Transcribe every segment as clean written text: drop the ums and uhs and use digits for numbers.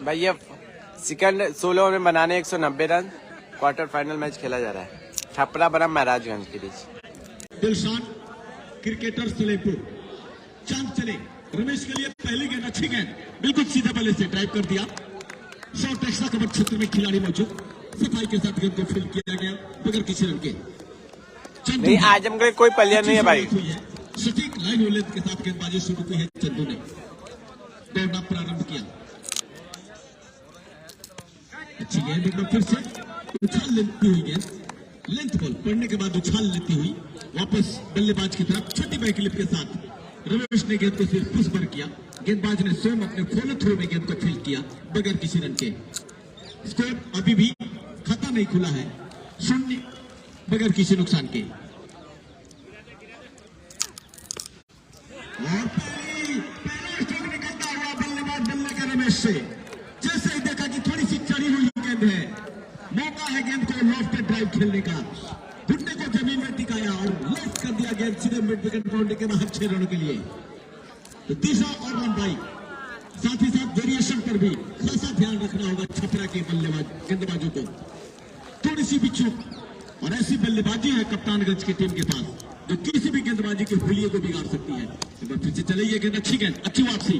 भाई ये second 16 over में बनाने 190 रन। क्वार्टर फाइनल मैच खेला जा रहा है छपरा बना महाराजगंज के बीच। दिलशान क्रिकेटर सलेमपुर चांद चले रमेश के लिए पहली गेंद अच्छी गेंद बिल्कुल सीधे बल्ले से ड्राइव कर दिया। शॉर्ट एक्स्ट्रा कवर क्षेत्र में खिलाड़ी मौजूद सफाई के साथ गेंद को फील्ड किया गया बगैर किसी रन के। नहीं आजमगढ़ कोई प्लेयर नहीं है भाई। सटीक लाइन लेंथ के साथ गेंदबाजी शुरू की है चंदू ने दौड़ना प्रारंभ किया। अच्छी गेंद एक बार फिर से उछाल लेती हुई गेंद लेंथ बॉल पड़ने के बाद उछाल लेती हुई वापस बल्लेबाज की तरफ छोटी बैक क्लिप के साथ रमेश ने गेंद को सिर्फ पुश पर किया। गेंदबाज ने स्वयं अपने फॉलो थ्रो में गेंद को फील्ड किया बगैर किसी रन के। स्कोर अभी भी खाता नहीं खुला है 0 बगैर किसी नुकसान के। और पहले स्ट्रोक निकलता हुआ बल्लेबाज बल्ले के रमेश से जैसे ही देखा कि थोड़ी सी चढ़ी हुई गेंद है मौका है गेंद को लॉफ्टेड ड्राइव खेलने का। घुटने को जमीन में टिकाया और लॉफ्ट कर दिया गेंद सीधे मिड विकेट बाउंड्री के बाहर 6 रनों के लिए। तो तीसरा और 1 बाई साथ ही साथ वेरिएशन पर भी खासा ध्यान रखना होगा छपरा के बल्लेबाज गेंदबाजों को। थोड़ी सी भी चूक और ऐसी बल्लेबाजी है कप्तानगंज की टीम के पास जो किसी भी गेंदबाजी के हुलिये को बिगाड़ सकती है। एक बार फिर से चले ये गेंद अच्छी गेंद अच्छी वापसी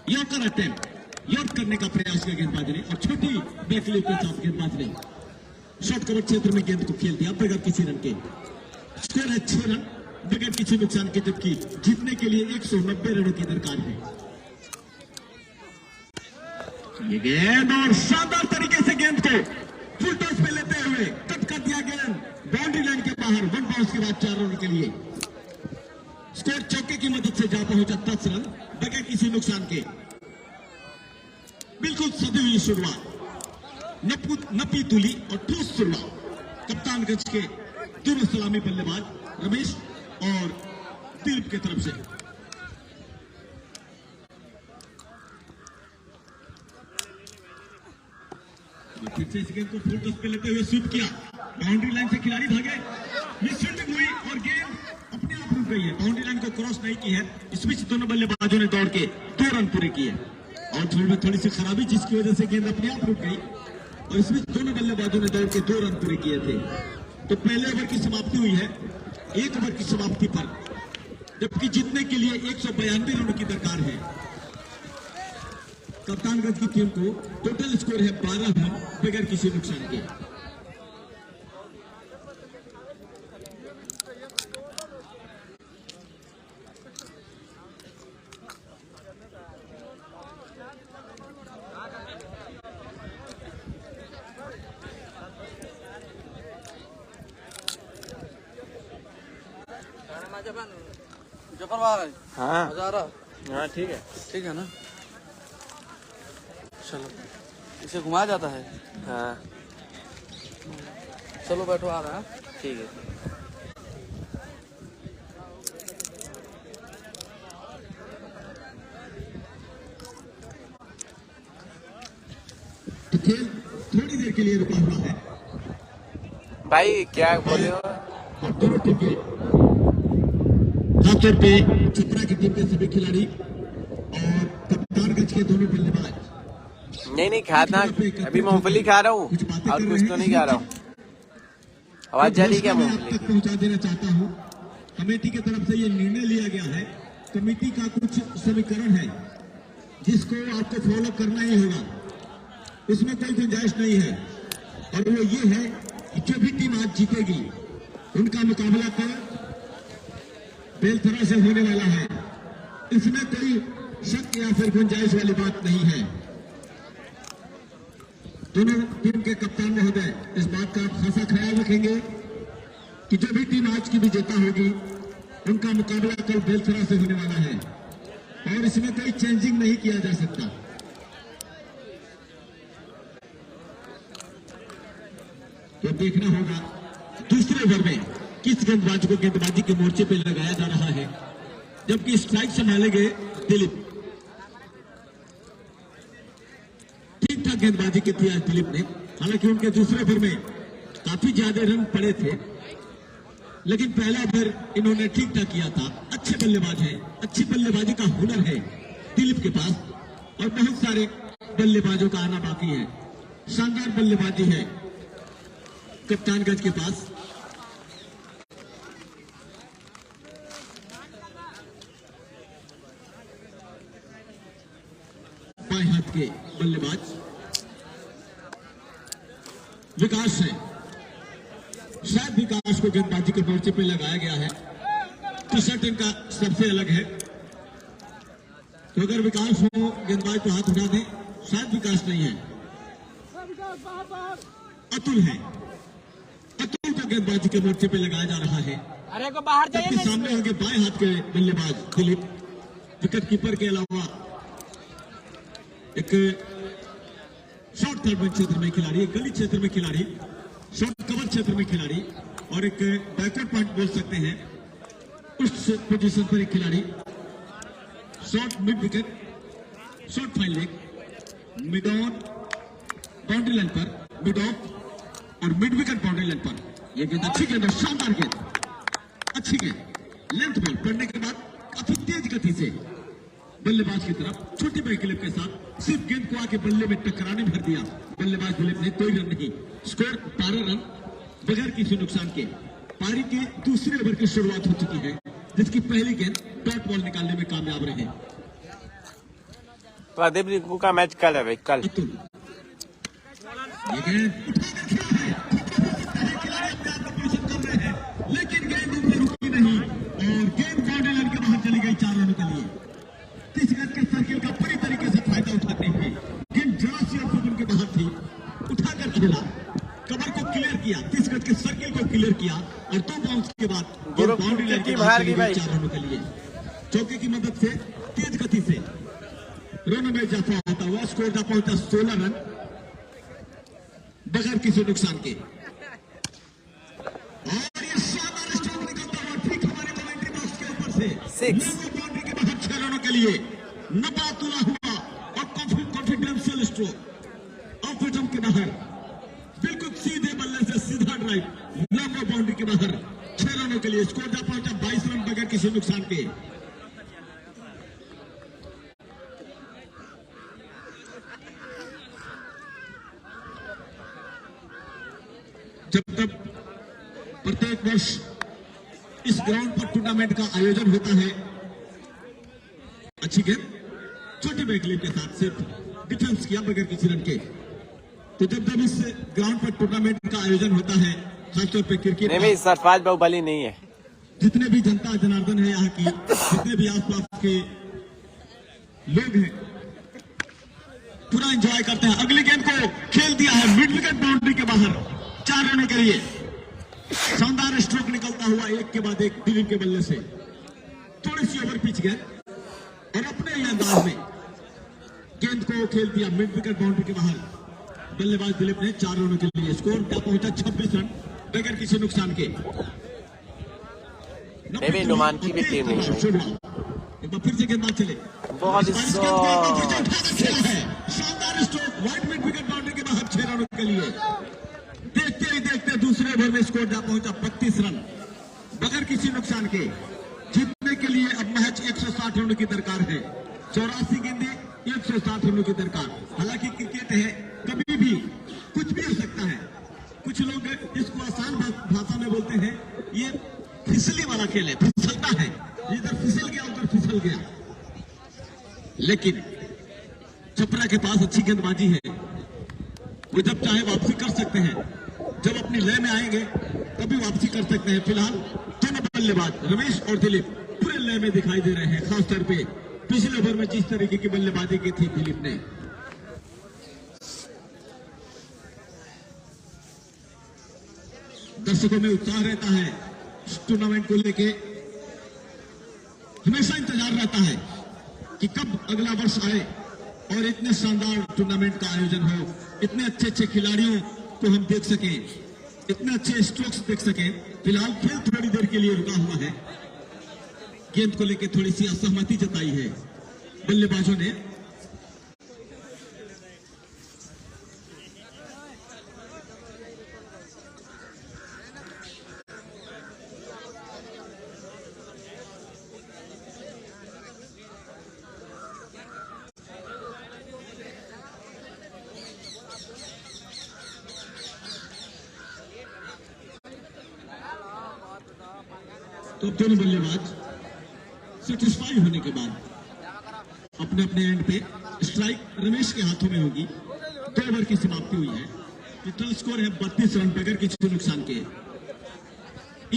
यॉर्कर अटेम्प्ट यॉर्क करने का प्रयास किया गेंदबाज ने और छोटी बैकलिप के साथ गेंदबाज ने शॉर्ट कवर क्षेत्र में गेंद को खेल दिया बगैर किसी रन के। स्कोर है 6 रन बगैर किसी नुकसान के जबकि जीतने के लिए 190 रनों की दरकार है। ये गेंद और शानदार तरीके से गेंद को फुल टॉस पे लेते हुए कट कर दिया गेंद बाउंड्री लाइन के बाहर 1 बाउंस के बाद 4 रनों के लिए। स्कोर चौके की मदद से जा पहुंचा 10 रन बगैर किसी नुकसान के। बिल्कुल सदी हुई शुरुआत नपी तुली और ठोस शुरुआत कप्तानगंज के दोनों सलामी बल्लेबाज रमेश और दिलीप की तरफ से। फिर से इस गेंद को फुल टॉस पे लेते हुए स्वीप किया बाउंड्री लाइन से खिलाड़ी भागे मिसफील्डिंग हुई और गेंद अपने आप रुक गई है। बाउंड्री लाइन को क्रॉस नहीं की है। इस बीच दोनों बल्लेबाजों ने दौड़ के 2 रन पूरे किए और थोड़ी में थोड़ी सी खराबी जिसकी वजह से गेंद अपने आप रुक गई और इस बीच दोनों बल्लेबाजों ने दौड़ के 2 रन पूरे किए थे। तो पहले ओवर की समाप्ति हुई है 1 ओवर की समाप्ति पर जबकि जीतने के लिए 192 रनों की दरकार है। कप्तानगंज की टीम को टोटल स्कोर है 12 रन बगैर किसी नुकसान के। हाँ हाँ ठीक है ना। चलो इसे घुमाया जाता है। हाँ चलो बैठो आ रहा है। ठीक है। तो खेल थोड़ी देर के लिए रुका हुआ है। भाई क्या बोले हो? और दोनों टीम के खासतौर पे छपरा की टीम के सभी खिलाड़ी और कप्तानगंज के दोनों बल्लेबाज नहीं खाता अभी मूंगफली खा रहा हूँ और कुछ तो नहीं खा रहा हूँ। आवाज जा रही क्या मूंगफली? तक पहुंचा देना चाहता हूँ कमेटी की तरफ से ये निर्णय लिया गया है। कमेटी का कुछ समीकरण है जिसको आपको फॉलो करना ही होगा। उसमें कोई गुंजाइश नहीं है और वो ये है कि जो भी टीम आज जीतेगी उनका मुकाबला तो बेलथरा से होने वाला है। इसमें कोई शक या फिर गुंजाइश वाली बात नहीं है। दोनों टीम के कप्तान महोदय इस बात का खासा ख्याल रखेंगे कि जो भी टीम आज की विजेता होगी उनका मुकाबला कल बेलथरा से होने वाला है और इसमें कोई चेंजिंग नहीं किया जा सकता। तो देखना होगा दूसरे ओवर में किस गेंदबाज को गेंदबाजी के मोर्चे पे लगाया जा रहा है। जबकि स्ट्राइक संभालेंगे दिलीप। ठीक ठाक गेंदबाजी की थी आज दिलीप ने। हालांकि उनके दूसरे ओवर में काफी ज्यादा रन पड़े थे लेकिन पहला ओवर इन्होंने ठीक ठाक किया था। अच्छे बल्लेबाज हैं, अच्छी बल्लेबाजी का हुनर है दिलीप के पास और बहुत सारे बल्लेबाजों का आना बाकी है। शानदार बल्लेबाजी है कप्तानगंज के पास। बाएं हाथ के बल्लेबाज विकास है। शायद विकास को गेंदबाजी के मोर्चे पे लगाया गया है। टी शर्ट इनका सबसे अलग है, तो अगर विकास हो गेंदबाज तो हाथ उठा दें। शायद विकास नहीं है, अतुल है। अतुल को गेंदबाजी के मोर्चे पे लगाया जा रहा है। अरे को बाहर जबकि सामने होंगे बाएं हाथ के बल्लेबाज दिलीप। विकेट कीपर के अलावा एक शॉर्ट थर्ड में क्षेत्र में खिलाड़ी, एक गली क्षेत्र में खिलाड़ी, शॉर्ट कवर क्षेत्र में खिलाड़ी और एक बैकवर्ड पॉइंट बोल सकते हैं उस पोजीशन पर एक खिलाड़ी। Short mid wicket, short fine leg, mid on boundary line पर, मिड ऑफ और मिड विकेट बाउंड्री लाइन पर। यह गेंद अच्छी गेंद है, शानदार गेंद, अच्छी गेंद। लेंथ बॉल पड़ने के बाद काफी तेज गति से बल्लेबाज की तरफ छोटी बैक क्लिप के साथ सिर्फ गेंद को आके बल्ले में टकराने भर दिया बल्लेबाज दिलीप ने। कोई रन नहीं, स्कोर 12 रन बगैर किसी नुकसान के। पारी के दूसरे ओवर की शुरुआत हो चुकी है, जिसकी पहली गेंद डॉट बॉल निकालने में कामयाब रहे। प्रदीप रिंकू का मैच कल है भाई, कल। ये गेंद उठाकर खेला है, खिलाड़ी अपने आप को पोजीशन कर रहे हैं, लेकिन गेंद उनसे रुकी नहीं और गेंद बाउंड्री लाइन के बाहर चली गई 4 रनों के लिए। 30 गज के सर्किल का पूरी तरीके से फायदा उठाते हुए गेंद जरा सी उनके बाहर थी, उठाकर खेला, कवर को क्लियर किया, 30 गज के सर्किल को क्लियर किया और 2 बाउंस के बाद बाउंड्री लाइन के बाहर चली गई 4 रनों के लिए। चौके की मदद से तेज गति से रनों में इजाफा होता हुआ स्कोर जा पहुंचा 16 रन बगैर किसी नुकसान के। और ये शानदार स्ट्रोक निकलता हुआ ठीक हमारे कमेंट्री बॉक्स के ऊपर से 6 बाउंड्री के बाहर 6 रनों के लिए। नपा तुला हुआ और कॉन्फिडेंशियल स्ट्रोक ऑफ जंप के बाहर, बिल्कुल सीधे बल्ले से सीधा ड्राइव लंबा बाउंड्री के बाहर 6 रनों के लिए। स्कोर जा पहुंचा 22 रन बगैर किसी नुकसान के। जब तक प्रत्येक वर्ष इस ग्राउंड पर टूर्नामेंट का आयोजन होता है, अच्छी गेंद छोटी बैकलिप के साथ सिर्फ डिफेंस किया बगैर किसी रन के। तो जब इस ग्राउंड पर टूर्नामेंट का आयोजन होता है, खासतौर पर क्रिकेट नहीं, सरफराज बाहुबली नहीं है। जितने भी जनता जनार्दन है यहाँ की, जितने भी आसपास के लोग हैं, पूरा एंजॉय करते हैं। अगली गेंद को खेल दिया है मिड विकेट बाउंड्री के बाहर 4 रनों के लिए। शानदार स्ट्रोक निकलता हुआ एक के बाद एक दिलीप के बल्ले से। थोड़ी सी ओवर पिच गेंद और अपने ही अंदाज में गेंद को खेल दिया मिड विकेट बाउंड्री के बाहर बल्लेबाज दिलीप ने 4 रनों के लिए। स्कोर क्या पहुंचा 26 रन बगैर किसी नुकसान के। नुमान की भी टीम नहीं है। एक बार फिर से गेंदबाज चले, बहुत शानदार stroke wide mid wicket boundary के बाहर 6 रनों के लिए। देखते ही देखते दूसरे ओवर में स्कोर जा पहुंचा 32 रन बगैर किसी नुकसान के। जीतने के लिए अब महज 160 रनों की दरकार है। 84 गेंदे 160 रनों की दरकार। हालांकि क्रिकेट है, कभी भी कुछ भी हो सकता है। कुछ लोग इसको आसान भाषा में बोलते हैं, ये फिसली वाला खेल है, फिसलता है, इधर फिसल गया उधर फिसल गया। लेकिन छपरा के पास अच्छी गेंदबाजी है, वो जब चाहे वापसी कर सकते हैं, जब अपनी लय में आएंगे तभी वापसी कर सकते हैं। फिलहाल दोनों बल्लेबाज रमेश और दिलीप पूरे लय में दिखाई दे रहे हैं, खासतौर पे पिछले ओवर में जिस तरीके की बल्लेबाजी की थी दिलीप ने। दर्शकों में उत्साह रहता है इस टूर्नामेंट को लेके, हमेशा इंतजार रहता है कि कब अगला वर्ष आए और इतने शानदार टूर्नामेंट का आयोजन हो, इतने अच्छे अच्छे खिलाड़ियों को हम देख सकें, इतने अच्छे स्ट्रोक्स देख सकें। फिलहाल खेल थोड़ी देर के लिए रुका हुआ है। गेंद को लेकर थोड़ी सी असहमति जताई है बल्लेबाजों ने। तो अब दोनों बल्लेबाज सेटिस्फाई होने के बाद अपने अपने एंड पे स्ट्राइक रमेश के हाथों में होगी। 2 ओवर की समाप्ति हुई है। टोटल स्कोर है 32 रन बगैर किसी नुकसान के।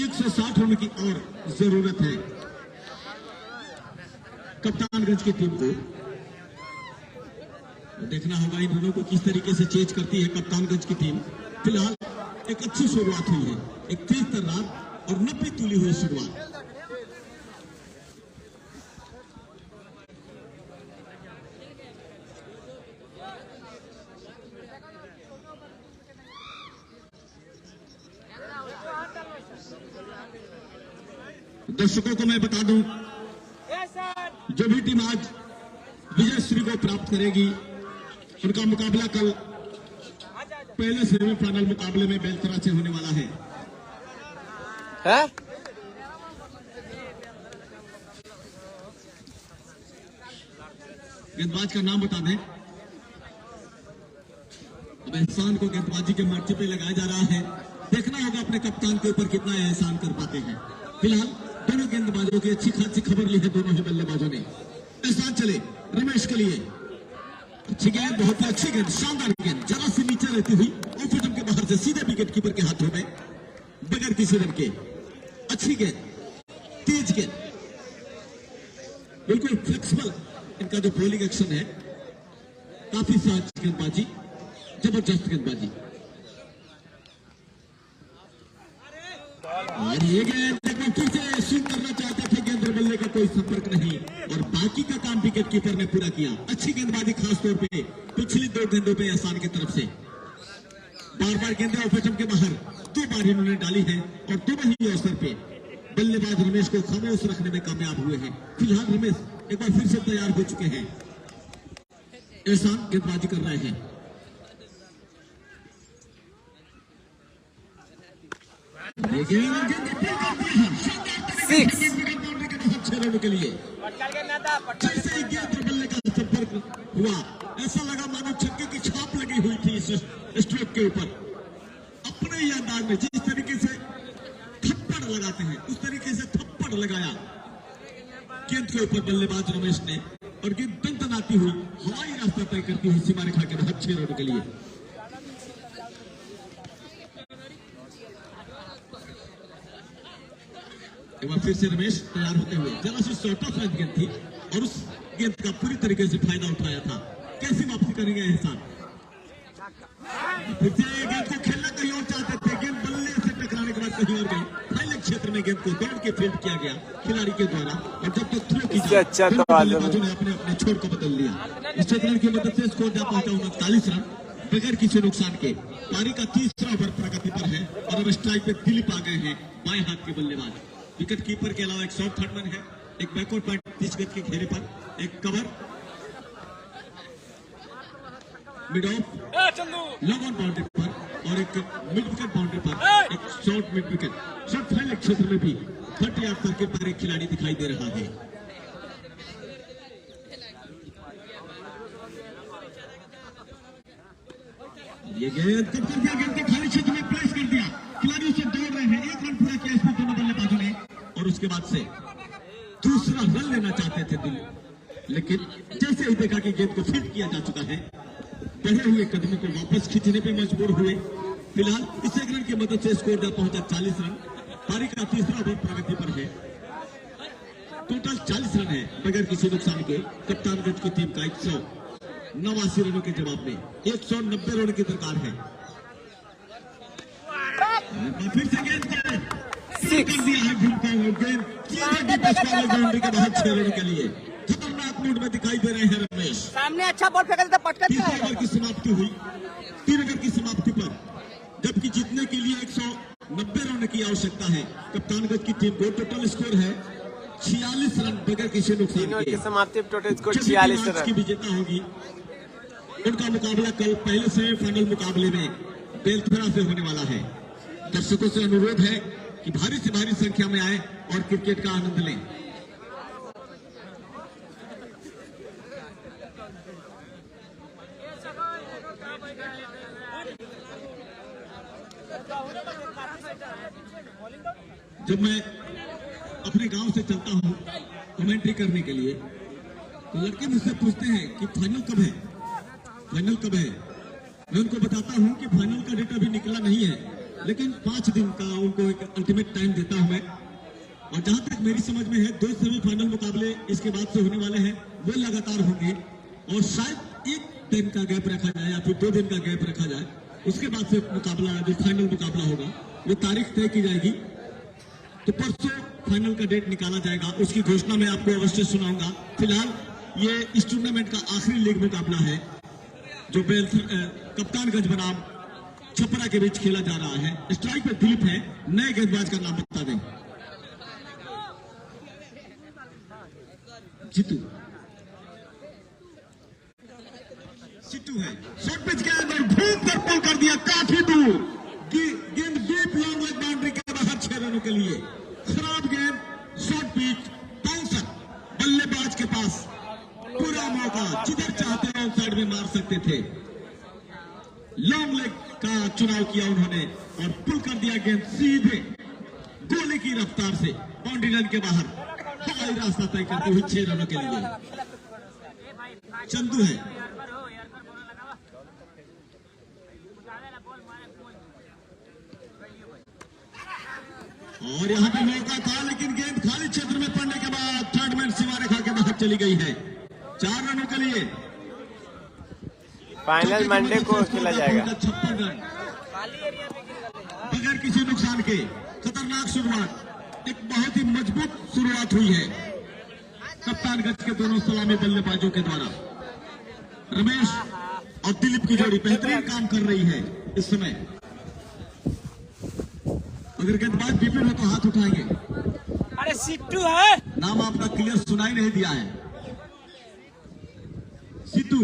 160 रन की और जरूरत है कप्तानगंज की टीम को। देखना होगा इन रनों को किस तरीके से चेज करती है कप्तानगंज की टीम। फिलहाल एक अच्छी शुरुआत हुई है, एक तेज तर्रार और 90 तुली हुई शुरुआत। दर्शकों को मैं बता दूं, जो भी टीम आज विजय श्री को प्राप्त करेगी उनका मुकाबला कल पहले सेमीफाइनल मुकाबले में बेलतरा से होने वाला है। गेंदबाज का नाम बता दें। अब एहसान को गेंदबाजी के मोर्चे पे लगाया जा रहा है। देखना होगा अपने कप्तान के ऊपर कितना एहसान कर पाते हैं। फिलहाल दोनों गेंदबाजों की अच्छी खासी खबर ली है दोनों ही बल्लेबाजों ने। एहसान चले रमेश के लिए, अच्छी गेंद, बहुत ही अच्छी गेंद, शानदार गेंद, जरा सी नीचे रहती हुई ऑफ विकेट के बाहर से सीधे विकेट कीपर के हाथों में बगैर किसी रन के। अच्छी गेंद, तेज गेंद, बिल्कुल फ्लेक्सिबल इनका जो बॉलिंग एक्शन है, काफी सहज गेंदबाजी, जबरदस्त गेंदबाजी। और ये गेंद फिर से स्विंग करना चाहते थे, गेंद और बल्ले का कोई संपर्क नहीं और बाकी का काम विकेट कीपर ने पूरा किया। अच्छी गेंदबाजी खासतौर पे पिछली 2 गेंदों पे एहसान की तरफ से। बार बार गेंदें ऑफ स्टंप के बाहर 2 बार इन्होंने डाली है और दोनों ही अवसर पे बल्लेबाज रमेश को खामोश रखने में कामयाब हुए हैं। फिलहाल रमेश एक बार फिर से तैयार हो चुके हैं। एहसान गेंदबाजी कर रहे हैं। रनों के लिए जैसे ही गेंद और बल्ले का संपर्क हुआ, ऐसा लगा मानो छक्के की छाप लगी हुई थी इस स्ट्रोक के ऊपर। अपने ही अंदाज में जिस तरीके से थप्पड़ लगाते हैं उस तरीके से थप्पड़ लगाया गेंद के ऊपर बल्लेबाज रमेश ने और गेंद दंदनाती हुई हवाई रास्ता तय करती हुई सीमा रेखा के बाहर 6 रनों के लिए। एक बार फिर से रमेश तैयार होते हुए, जरा सी शॉर्ट ऑफ रेंज गेंद थी और उस गेंद का पूरी तरीके से फायदा उठाया था। कैसी वापसी करेंगे एहसान? फिर से गेंद को खेलना कहीं और चाहते थे, गेंद बल्ले से टकराने के बाद कहीं और गई। फाइनल क्षेत्र में गेंद को दौड़ के फील्ड किया गया खिलाड़ी के द्वारा और जब तक थ्रो की बल्लेबाजों ने अपने अपने छोर को बदल लिया। इस रन की मदद से स्कोर जा पहुंचा 39 रन बगैर किसी नुकसान के। पारी का 3रा ओवर प्रगति पर है और अब स्ट्राइक पे दिलीप आ गए हैं, बाएं हाथ के बल्लेबाज। विकेट कीपर के अलावा एक शॉर्ट थर्ड मैन है, एक बैकवर्ड पॉइंट 30 गज के घेरे पर, एक cover, mid of, long on boundary पर और एक मिड विकेट बाउंड्री पर एक short mid wicket. Short final क्षेत्र में भी 30 यार्ड सर्किल पर एक खिलाड़ी दिखाई दे रहा है। ये गेंद कब कर दिया, गेंद के खाली क्षेत्र में प्लेस कर दिया, खिलाड़ी उसे दौड़ रहे हैं। 1 रन पूरा किया इसमें दोनों बल्लेबाजों ने और उसके बाद से दूसरा रन लेना चाहते थे दिल्ली, लेकिन जैसे ही देखा कि गेंद को फील्ड किया जा चुका है, बढ़े हुए कदमों को वापस खींचने पे मजबूर हुए। फिलहाल इस 1 रन की मदद से स्कोर जा पहुंचा 40 रन। पारी का 3रा ओवर प्रगति पर है। टोटल 40 रन है बगैर किसी नुकसान के। कप्तानगंज की टीम का 189 रनों के जवाब में 190 रन की दरकार है। फिर से गेंद कर दिया है, घूमता हुआ गेंद बाउंड्री के बाहर 6 रनों के लिए। खतरनाक मूड में दिखाई दे रहे हैं रमेश। सामने अच्छा बॉल फेंका था, पटका 3 ओवर की समाप्ति हुई। 3 ओवर की समाप्ति पर जबकि जीतने के लिए 190 रन की आवश्यकता है कप्तानगंज की टीम को। टोटल स्कोर है 46 रन बगैर किसी नुकसान के। समाप्ति टोटल स्कोर 46 रन की विजेता होगी उनका मुकाबला कल पहले सेमीफाइनल मुकाबले में बेलतरा से होने वाला है। दर्शकों से अनुरोध है कि भारी से भारी संख्या में आए और क्रिकेट का आनंद लें। जब मैं अपने गांव से चलता हूँ कमेंट्री करने के लिए, तो लड़के मुझसे पूछते हैं कि फाइनल कब है, फाइनल कब है। मैं उनको बताता हूँ कि फाइनल का डेट अभी निकला नहीं है, लेकिन 5 दिन का उनको एक अल्टीमेट टाइम देता हूँ मैं। और जहां तक मेरी समझ में है 2 सेमीफाइनल मुकाबले इसके बाद से होने वाले हैं, वो लगातार होंगे और शायद 1 दिन का गैप रखा जाए या फिर 2 दिन का गैप रखा जाए। उसके बाद से मुकाबला, जो फाइनल मुकाबला होगा, वो तारीख तय की जाएगी। तो परसों फाइनल का डेट निकाला जाएगा, उसकी घोषणा मैं आपको अवश्य सुनाऊंगा। फिलहाल ये इस टूर्नामेंट का आखिरी लीग मुकाबला है, जो कप्तानगंज बनाम छपरा के बीच खेला जा रहा है। स्ट्राइक पे दिलीप है, नए गेंदबाज का नाम बता दें। जीतू, सिट्टू है, शॉर्ट पिच गेंद और धूप पर पुल कर दिया काफी दूर। गेंद डीप लॉन्ग लेग बाउंड्री के बाहर 6 रनों के लिए। खराब गेंद, शॉर्ट पिच, बाउंसर, बल्लेबाज के पास पूरा मौका, जिधर चाहते ऑन साइड में मार सकते थे। लॉन्ग लेग का चुनाव किया उन्होंने और पुल कर दिया गेंद सीधे गोले की रफ्तार से बाउंड्री लाइन के बाहर, हवाई रास्ता तय करते हुए 6 रनों के लिए। चंदू है, और यहाँ पे मौका था, लेकिन गेंद खाली क्षेत्र में पड़ने के बाद थर्ड मैन सीमा रेखा के बाहर चली गई है। 4 रनों के लिए फाइनल मंडे को खेला जाएगा। 56 रन बगैर किसी नुकसान के। खतरनाक शुरुआत, एक बहुत ही मजबूत शुरुआत हुई है कप्तानगंज के दोनों सलामी बल्लेबाजों के द्वारा। रमेश और दिलीप की जोड़ी बेहतरीन काम कर रही है इस समय। अगर गेंदबाज विपिन हो तो हाथ उठाएंगे। अरे सिट्टू है, नाम आपका क्लियर सुनाई नहीं दिया है। सिट्टू,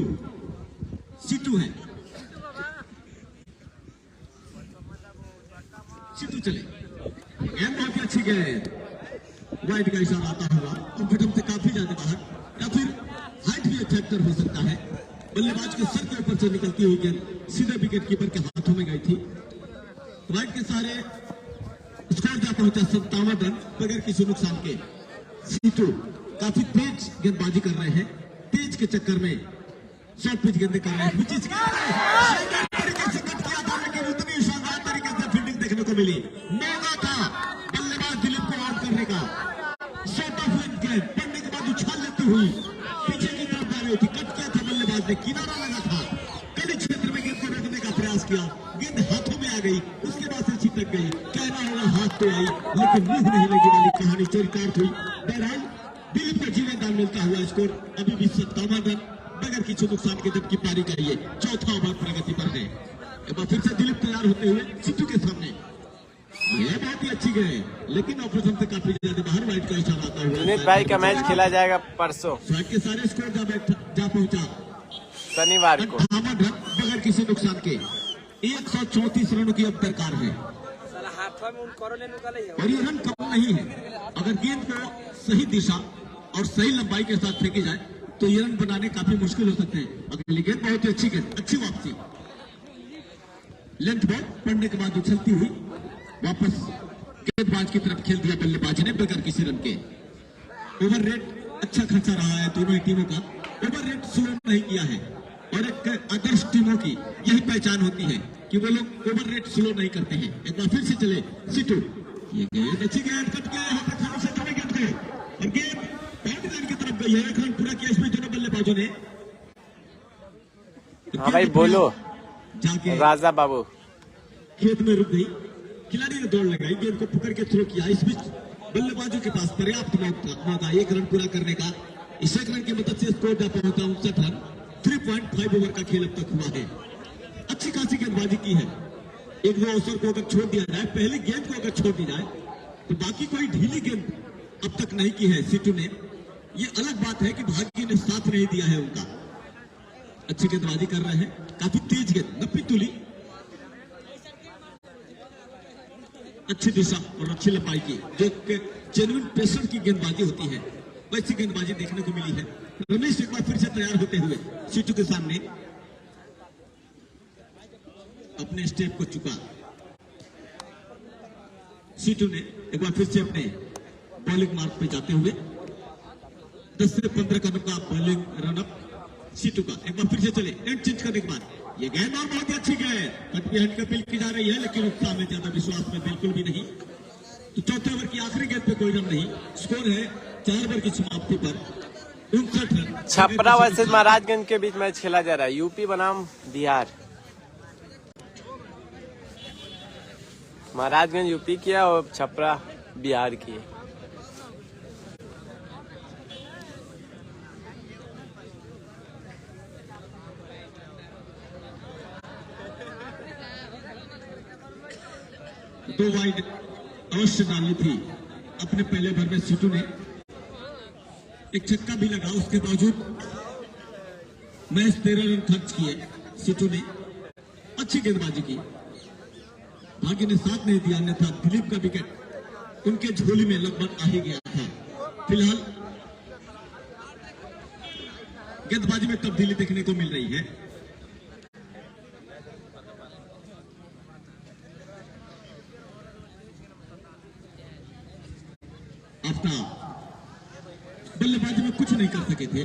सिट्टू है, सिट्टू चले। गेंद बहुत ही अच्छी गेंद, वाइड का इशारा आता होगा। कॉन्फिडेंस से काफी ज्यादा बाहर, या फिर हाइट भी एक फैक्टर हो सकता है। बल्लेबाज के सर के ऊपर से निकलती हुई गेंद सीधे विकेट कीपर के हाथों में गई थी। वाइड के सारे स्कोर जा पहुंचा 57 रन बगैर किसी नुकसान के। सीटू काफी तेज गेंदबाजी कर रहे हैं, तेज के चक्कर में शॉर्ट पिच गेंदें कर रहे हैं। तरीके से कट किया था, लेकिन उतनी शानदार तरीके से फील्डिंग देखने को मिली। मौका था बल्लेबाज दिलीप को आउट करने का। शॉर्ट ऑफ लेग गेंद पड़ने के बाद उछाल लेती हुई पीछे की तरफ जा रही थी। कट किया था बल्लेबाज ने, किनारा लगा था, कड़ी क्षेत्र में गेंद को रोकने का प्रयास किया। गेंद हाथों में आ गई, उसके बाद से छिटक गई। कहना होगा हाथ तो आई, लेकिन मुंह नहीं लगी वाली कहानी चरितार्थ हुई। बहरहाल दिलीप को जीवनदान मिलता हुआ स्कोर अभी भी 57 रन बगैर किसी नुकसान के, जबकि पारी का ये चौथा ओवर प्रगति पर है। एक बार फिर से दिलीप तैयार होते हुए सिट्टू के सामने। यह बहुत ही अच्छी गए, लेकिन ऑपरेशन से काफी ज्यादा बाहर। वाइड का इशारा आता हुआ सुनील भाई का मैच खेला जाएगा परसों स्वाइट के सारे स्कोर जा पहुंचा शनिवार को। 58 रन बगैर किसी नुकसान के। 134 रनों की अब दरकार है और ये रन कम नहीं है। अगर गेंद को सही दिशा और सही लंबाई के साथ फेंकी जाए तो ये रन बनाने काफी मुश्किल हो सकते हैं। अगली गेंद बहुत ही अच्छी गेंद, अच्छी वापसी, लेंथ बॉल पड़ने के बाद उछलती हुई वापस गेंदबाज की तरफ खेल दिया बल्लेबाज ने बगैर किसी रन के। ओवर रेट अच्छा खासा रहा है दोनों ही टीमों का। ओवर रेट स्लो नहीं किया है और एक आदर्श टीमों की यही पहचान होती है कि वो लोग ओवर रेट स्लो नहीं करते हैं। एक बार फिर से चले सिट्टू, ये गेंद अच्छी गेंद, कट गया यहाँ पर खाली से थोड़ी गेंद गए और गेंद बाउंड्री लाइन की तरफ गई है। एक रन पूरा किया इसमें दोनों बल्लेबाजों ने। हाँ भाई बोलो जाके राजा बाबू। खेत में रुक गई, खिलाड़ी ने दौड़ लगाई, गेंद को पकड़ के थ्रो किया। इस बीच बल्लेबाजों के पास पर्याप्त मौका 1 रन पूरा करने का। इस 1 रन की मदद से स्कोर जा पहुंचा 59 रन। 3.5 ओवर का खेल अब तक हुआ है। अच्छी खासी गेंदबाजी की है। 1-2 अवसर को अगर छोड़ दिया जाए, पहली गेंद को अगर छोड़ दी जाए, तो बाकी कोई ढीली गेंद अब तक नहीं की है सिट्टू ने। ये अलग बात है कि भाग्य ने साथ नहीं दिया है उनका। अच्छी गेंदबाजी कर रहे हैं, काफी तेज गेंद, नप्पी तुली, अच्छी दिशा और अच्छी लंबाई की, जो जेन्युइन पेसर की गेंदबाजी होती है, वैसी गेंदबाजी देखने को मिली है। रमेश एक बार फिर से तैयार होते हुए सिट्टू के सामने अपने स्टेप को चुका। सिट्टू ने एक बार फिर से अपने बॉलिंग मार्क पे जाते हुए 10 से 15 कदम का बॉलिंग रनअप सीटू का। एक बार फिर से चले, एंड चेंज करने के बाद ये गेंद और बहुत ही अच्छी गेंद कट पे हट कर अपील की जा रही है, लेकिन उत्साह में ज्यादा विश्वास में बिल्कुल भी नहीं। तो चौथे ओवर की आखिरी गेंद पे कोई रन नहीं। स्कोर है 4 ओवर की समाप्ति पर 59 रन। छपरा वर्सेस महाराजगंज के बीच मैच खेला जा रहा है, यूपी बनाम बिहार। महाराजगंज यूपी की है और छपरा बिहार की है। दो वाइड अवश्य डाली थी अपने पहले ओवर में सीटू ने, एक छक्का भी लगा, उसके बावजूद मैच 13 रन खर्च किए सीटू ने। अच्छी गेंदबाजी की, भाग्य ने साथ नहीं दिया, अन्यथा दिलीप का विकेट उनके झोली में लगभग आ ही गया था। फिलहाल गेंदबाजी में तब्दीली देखने को मिल रही है। बल्लेबाजी में कुछ नहीं कर सके थे,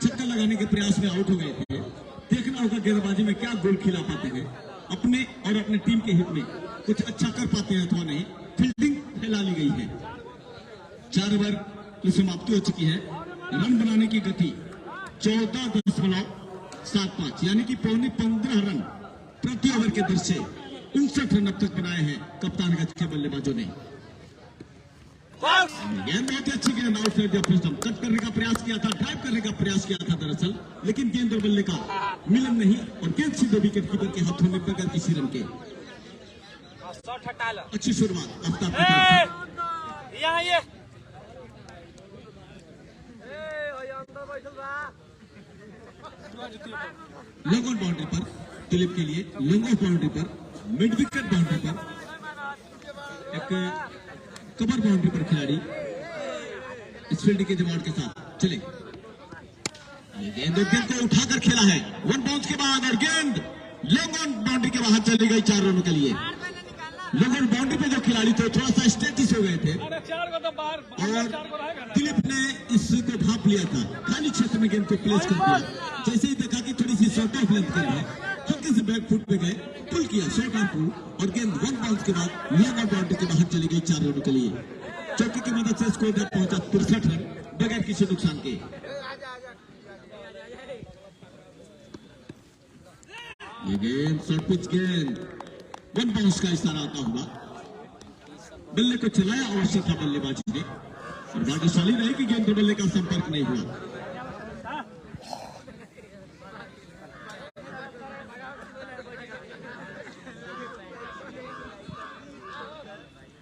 छक्का लगाने के प्रयास में आउट हो गए थे। देखना होगा गेंदबाजी में क्या गोल खिला पाते हैं, अपने और अपने टीम के हित में कुछ अच्छा कर पाते हैं अथवा नहीं। फील्डिंग फैला ली गई है। 4 ओवर की समाप्ति हो चुकी है। रन बनाने की गति 14.75 यानी कि 15 रन प्रति ओवर के दर से 59 रन अब तक बनाए हैं कप्तानगंज के बल्लेबाजों ने। गेंद बहुत ही अच्छी गेंद, आउटसाइड द स्टंप, कट करने का प्रयास किया था, ड्राइव करने का प्रयास किया था दरअसल, लेकिन गेंद और बल्ले का मिलन नहीं और गेंद सीधे विकेट कीपर के हाथों में बगैर किसी रन के। अच्छी शुरुआत आफ्ताब की लॉन्ग ऑन बाउंड्री पर दिलीप के लिए, लॉन्ग ऑफ बाउंड्री पर, मिड विकेट बाउंड्री पर, एक कवर बाउंड्री पर खिलाड़ी इस फील्ड के जमावट के साथ चले। गेंद को उठाकर खेला है, 1 बाउंस के बाद, और गेंद लॉन्ग ऑन बाउंड्री के बाहर चली गई 4 रनों के लिए। लॉन्ग ऑन बाउंड्री पे जो खिलाड़ी थे थोड़ा सा स्टेटिस हो गए थे और दिलीप ने इसको भाप लिया था, खाली क्षेत्र में गेंद को प्लेस कर दिया। जैसे ही देखा कि थोड़ी सी शॉर्ट ऑफ लेंथ कर है, हल्के से बैक फुट पे गए, पुल किया, शॉर्ट ऑन पुल, और गेंद 1 बाउंस के बाद लॉन्ग ऑन बाउंड्री के बाहर चली गई 4 रनों के लिए। चौकी की मदद से स्कोर जब पहुंचा 63 रन बगैर किसी नुकसान के। ये गेंद शॉर्ट पिच गेंद, 1 बाउंस का इशारा आता हुआ बल्ले को चलाया अवश्य था बल्लेबाजी ने, और भाग्यशाली रहे कि गेंद बल्ले का संपर्क नहीं हुआ।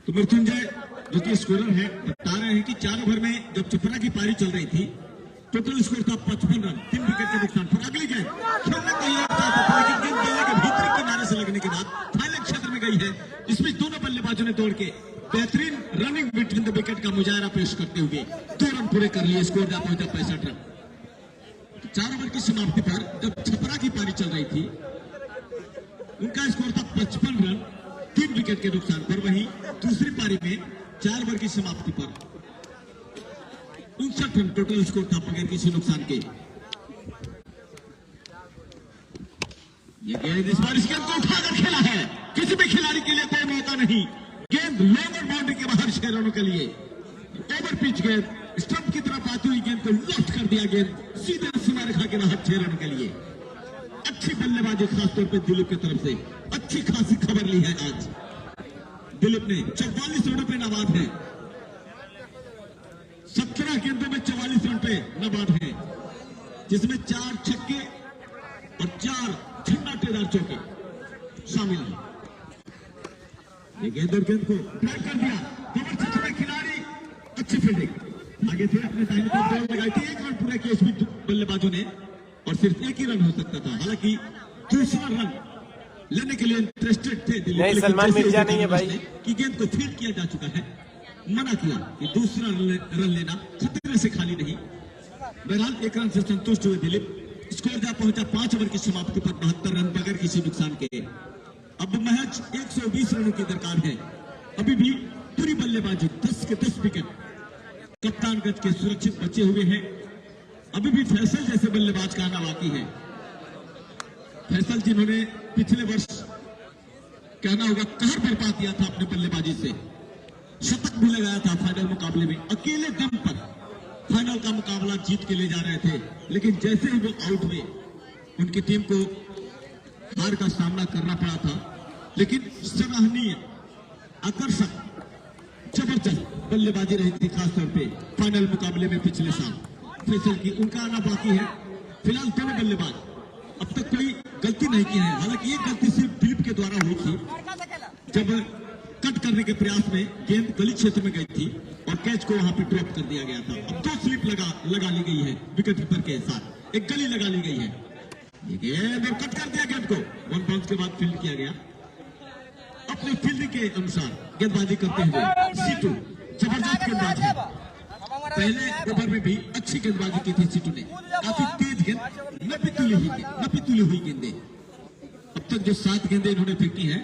तो मृत्युंजय जो कि स्कोरर है बता रहे हैं कि 4 ओवर में जब छपरा की पारी चल रही थी टोटल स्कोर था 55 रन, 3 विकेट के नुकसान पर। अगली गेंद खेलने को ये लेकिन गेंद बल्ले के भीतरी किनारे से लगने के बाद फाइनल क्षेत्र में गई है। इसमें दोनों बल्लेबाजों ने दौड़ के बेहतरीन रनिंग बिटवीन द विकेट का मुजाहरा पेश करते हुए 2 रन पूरे कर लिए। स्कोर जा पहुंचा 65 रन। 4 ओवर की समाप्ति पर जब छपरा की पारी चल रही थी उनका स्कोर था 55 रन, 3 विकेट के नुकसान पर। वहीं दूसरी पारी में 4 ओवर की समाप्ति पर 59 रन टोटल स्कोर था बगैर किसी नुकसान के। ये गेंद इस बार इस गेंद को उठाकर खेला है, किसी भी खिलाड़ी के लिए कोई मौका नहीं। गेंद लॉन्ग बाउंड्री के बाहर 6 रनों के लिए। ओवर पिच गेंद स्टंप की तरफ आती हुई गेंद को लेफ्ट कर दिया, गेंद सीधे सीमा रेखा के बाहर 6 रन के लिए। अच्छी बल्लेबाजी खासतौर पर दिलीप की तरफ से, अच्छी खासी खबर ली है आज दिलीप ने। 44 रनों पे नाबाद है, 17 गेंदों में 44 रन पे नाबाद है, जिसमें 4 छक्के और 4 झंडाटेदार चौके शामिल हैं। ये गेंद और गेंद को ड्राइव कर दिया, कवर क्षेत्र में खिलाड़ी, अच्छी फील्डिंग, आगे थे अपने दाहिने तरफ बॉल लगाई थी, 1 रन पूरा किया इस बीच बल्लेबाजों ने और सिर्फ 1 ही रन हो सकता था। हालांकि दूसरा रन लेने के लिए इंटरेस्टेड थे दिलीप, नहीं सलमान मिर्जा नहीं है भाई कि गेंद को फील्ड किया जा चुका है, मना किया कि दूसरा रन लेना खतरे से खाली नहीं। बहरहाल 1 रन से संतुष्ट हुए दिलीप। स्कोर जा पहुंचा 5 ओवर की समाप्ति पर 72 रन बगैर किसी नुकसान के। अब महज 120 रनों की दरकार है। अभी भी पूरी बल्लेबाजी 10 के 10 विकेट कप्तानगंज के सुरक्षित बचे हुए हैं। अभी भी फैसल जैसे बल्लेबाज का आना बाकी है। फैसल जिन्होंने पिछले वर्ष कहना होगा कहर बरपा दिया था अपने बल्लेबाजी से, शतक भी लगाया था फाइनल मुकाबले में, अकेले दम पर फाइनल का मुकाबला जीत के ले जा रहे थे, लेकिन जैसे ही वो आउट हुए उनकी टीम को हार का सामना करना पड़ा था। लेकिन सराहनीय, आकर्षक, जबरदस्त बल्लेबाजी रही थी, खासतौर पे फाइनल मुकाबले में पिछले साल फैसल की। उनका आना बाकी है। फिलहाल दोनों बल्लेबाज अब तक कोई गलती नहीं की है। हालांकि एक गलती सिर्फ दिलीप के द्वारा हुई थी, जब कट करने के प्रयास में गेंद गली क्षेत्र में गई थी और कैच को वहां पे ड्रॉप कर दिया गया था। अब 2 स्लिप लगा ली गई है विकेट कीपर के साथ, एक गली लगा ली गई है। ये गेंद और कट कर दिया गेंद को, 1 बाउंस के बाद फील्ड किया गया। अपने फील्डिंग के अनुसार गेंदबाजी करते हुए सीटू जबरदस्त गेंदबाज है। पहले ओवर में भी अच्छी गेंदबाजी की थी सीटू ने, काफी तेज गेंद, नपी तुली हुई गेंदे। अब तक जो 7 गेंदे इन्होंने फेंकी है,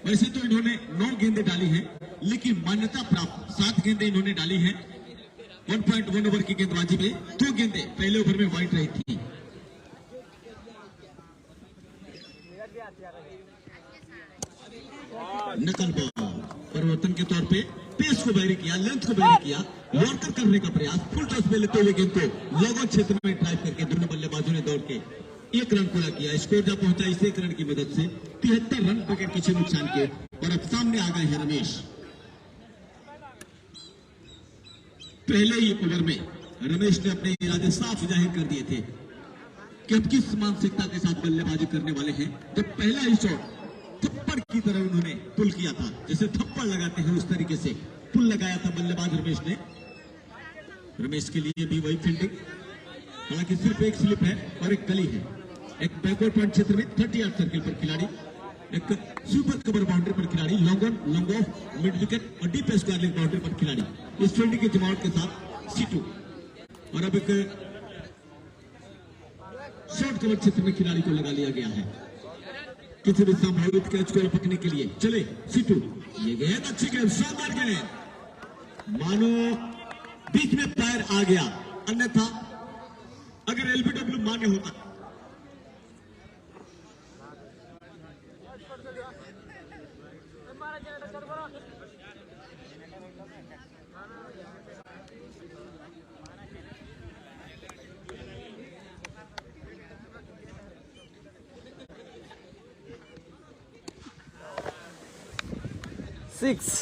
वैसे तो इन्होंने 9 गेंदे डाली है, लेकिन मान्यता प्राप्त 7 गेंदे इन्होंने डाली है। 1.1 ओवर की गेंदबाजी में 2 गेंदे पहले ओवर में वाइड रही थी। नकल बॉल परिवर्तन के तौर पे पेस को बैरी किया, लेंथ को बैरी किया, यॉर्कर करने का प्रयास, फुल टॉस में लेते हुए गेंद को लॉग क्षेत्र में ड्राइव करके दोनों बल्लेबाजों ने दौड़ के 1 रन पूरा किया। स्कोर जब पहुंचा इस 1 रन की मदद से 73 रन विकेट पीछे नुकसान किए और अब सामने आ गए हैं रमेश। पहले ही ओवर में रमेश ने अपने इरादे साफ जाहिर कर दिए थे कि अब किस मानसिकता के साथ बल्लेबाजी करने वाले हैं। जब पहला ही शॉट थप्पड़ की तरह उन्होंने पुल किया था, जैसे थप्पड़ लगाते हैं उस तरीके से पुल लगाया था बल्लेबाज रमेश ने। रमेश के लिए भी वही फील्डिंग, हालांकि सिर्फ एक स्लिप है और एक गली है। एक बैकवर्ड पॉइंट क्षेत्र में 30 यार्ड सर्किल पर खिलाड़ी, एक सुपर कवर बाउंड्री पर खिलाड़ी, long on, long off, mid wicket और डीप स्क्वायरिंग बाउंड्री पर खिलाड़ी। इस फील्डिंग के जमावट के साथ सीटू और अब एक शॉर्ट कवर क्षेत्र में खिलाड़ी को लगा लिया गया है किसी भी संभावित कैच को पकड़ने के लिए। चले सीटू, ये गेंद अच्छी गेंद, शानदार गेंद, मानो बीच में पैर आ गया, अन्यथा अगर एलबीडब्ल्यू मान्य होता सिक्स।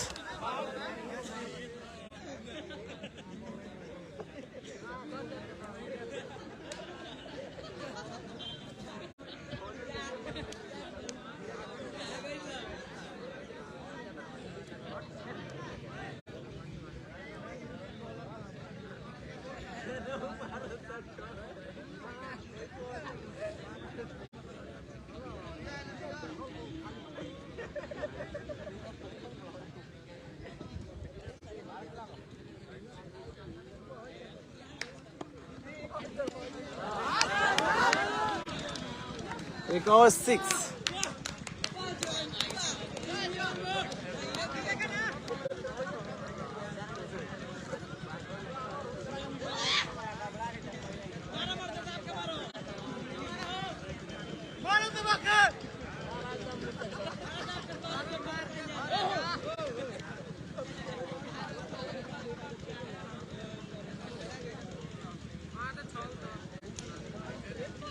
एक और 6।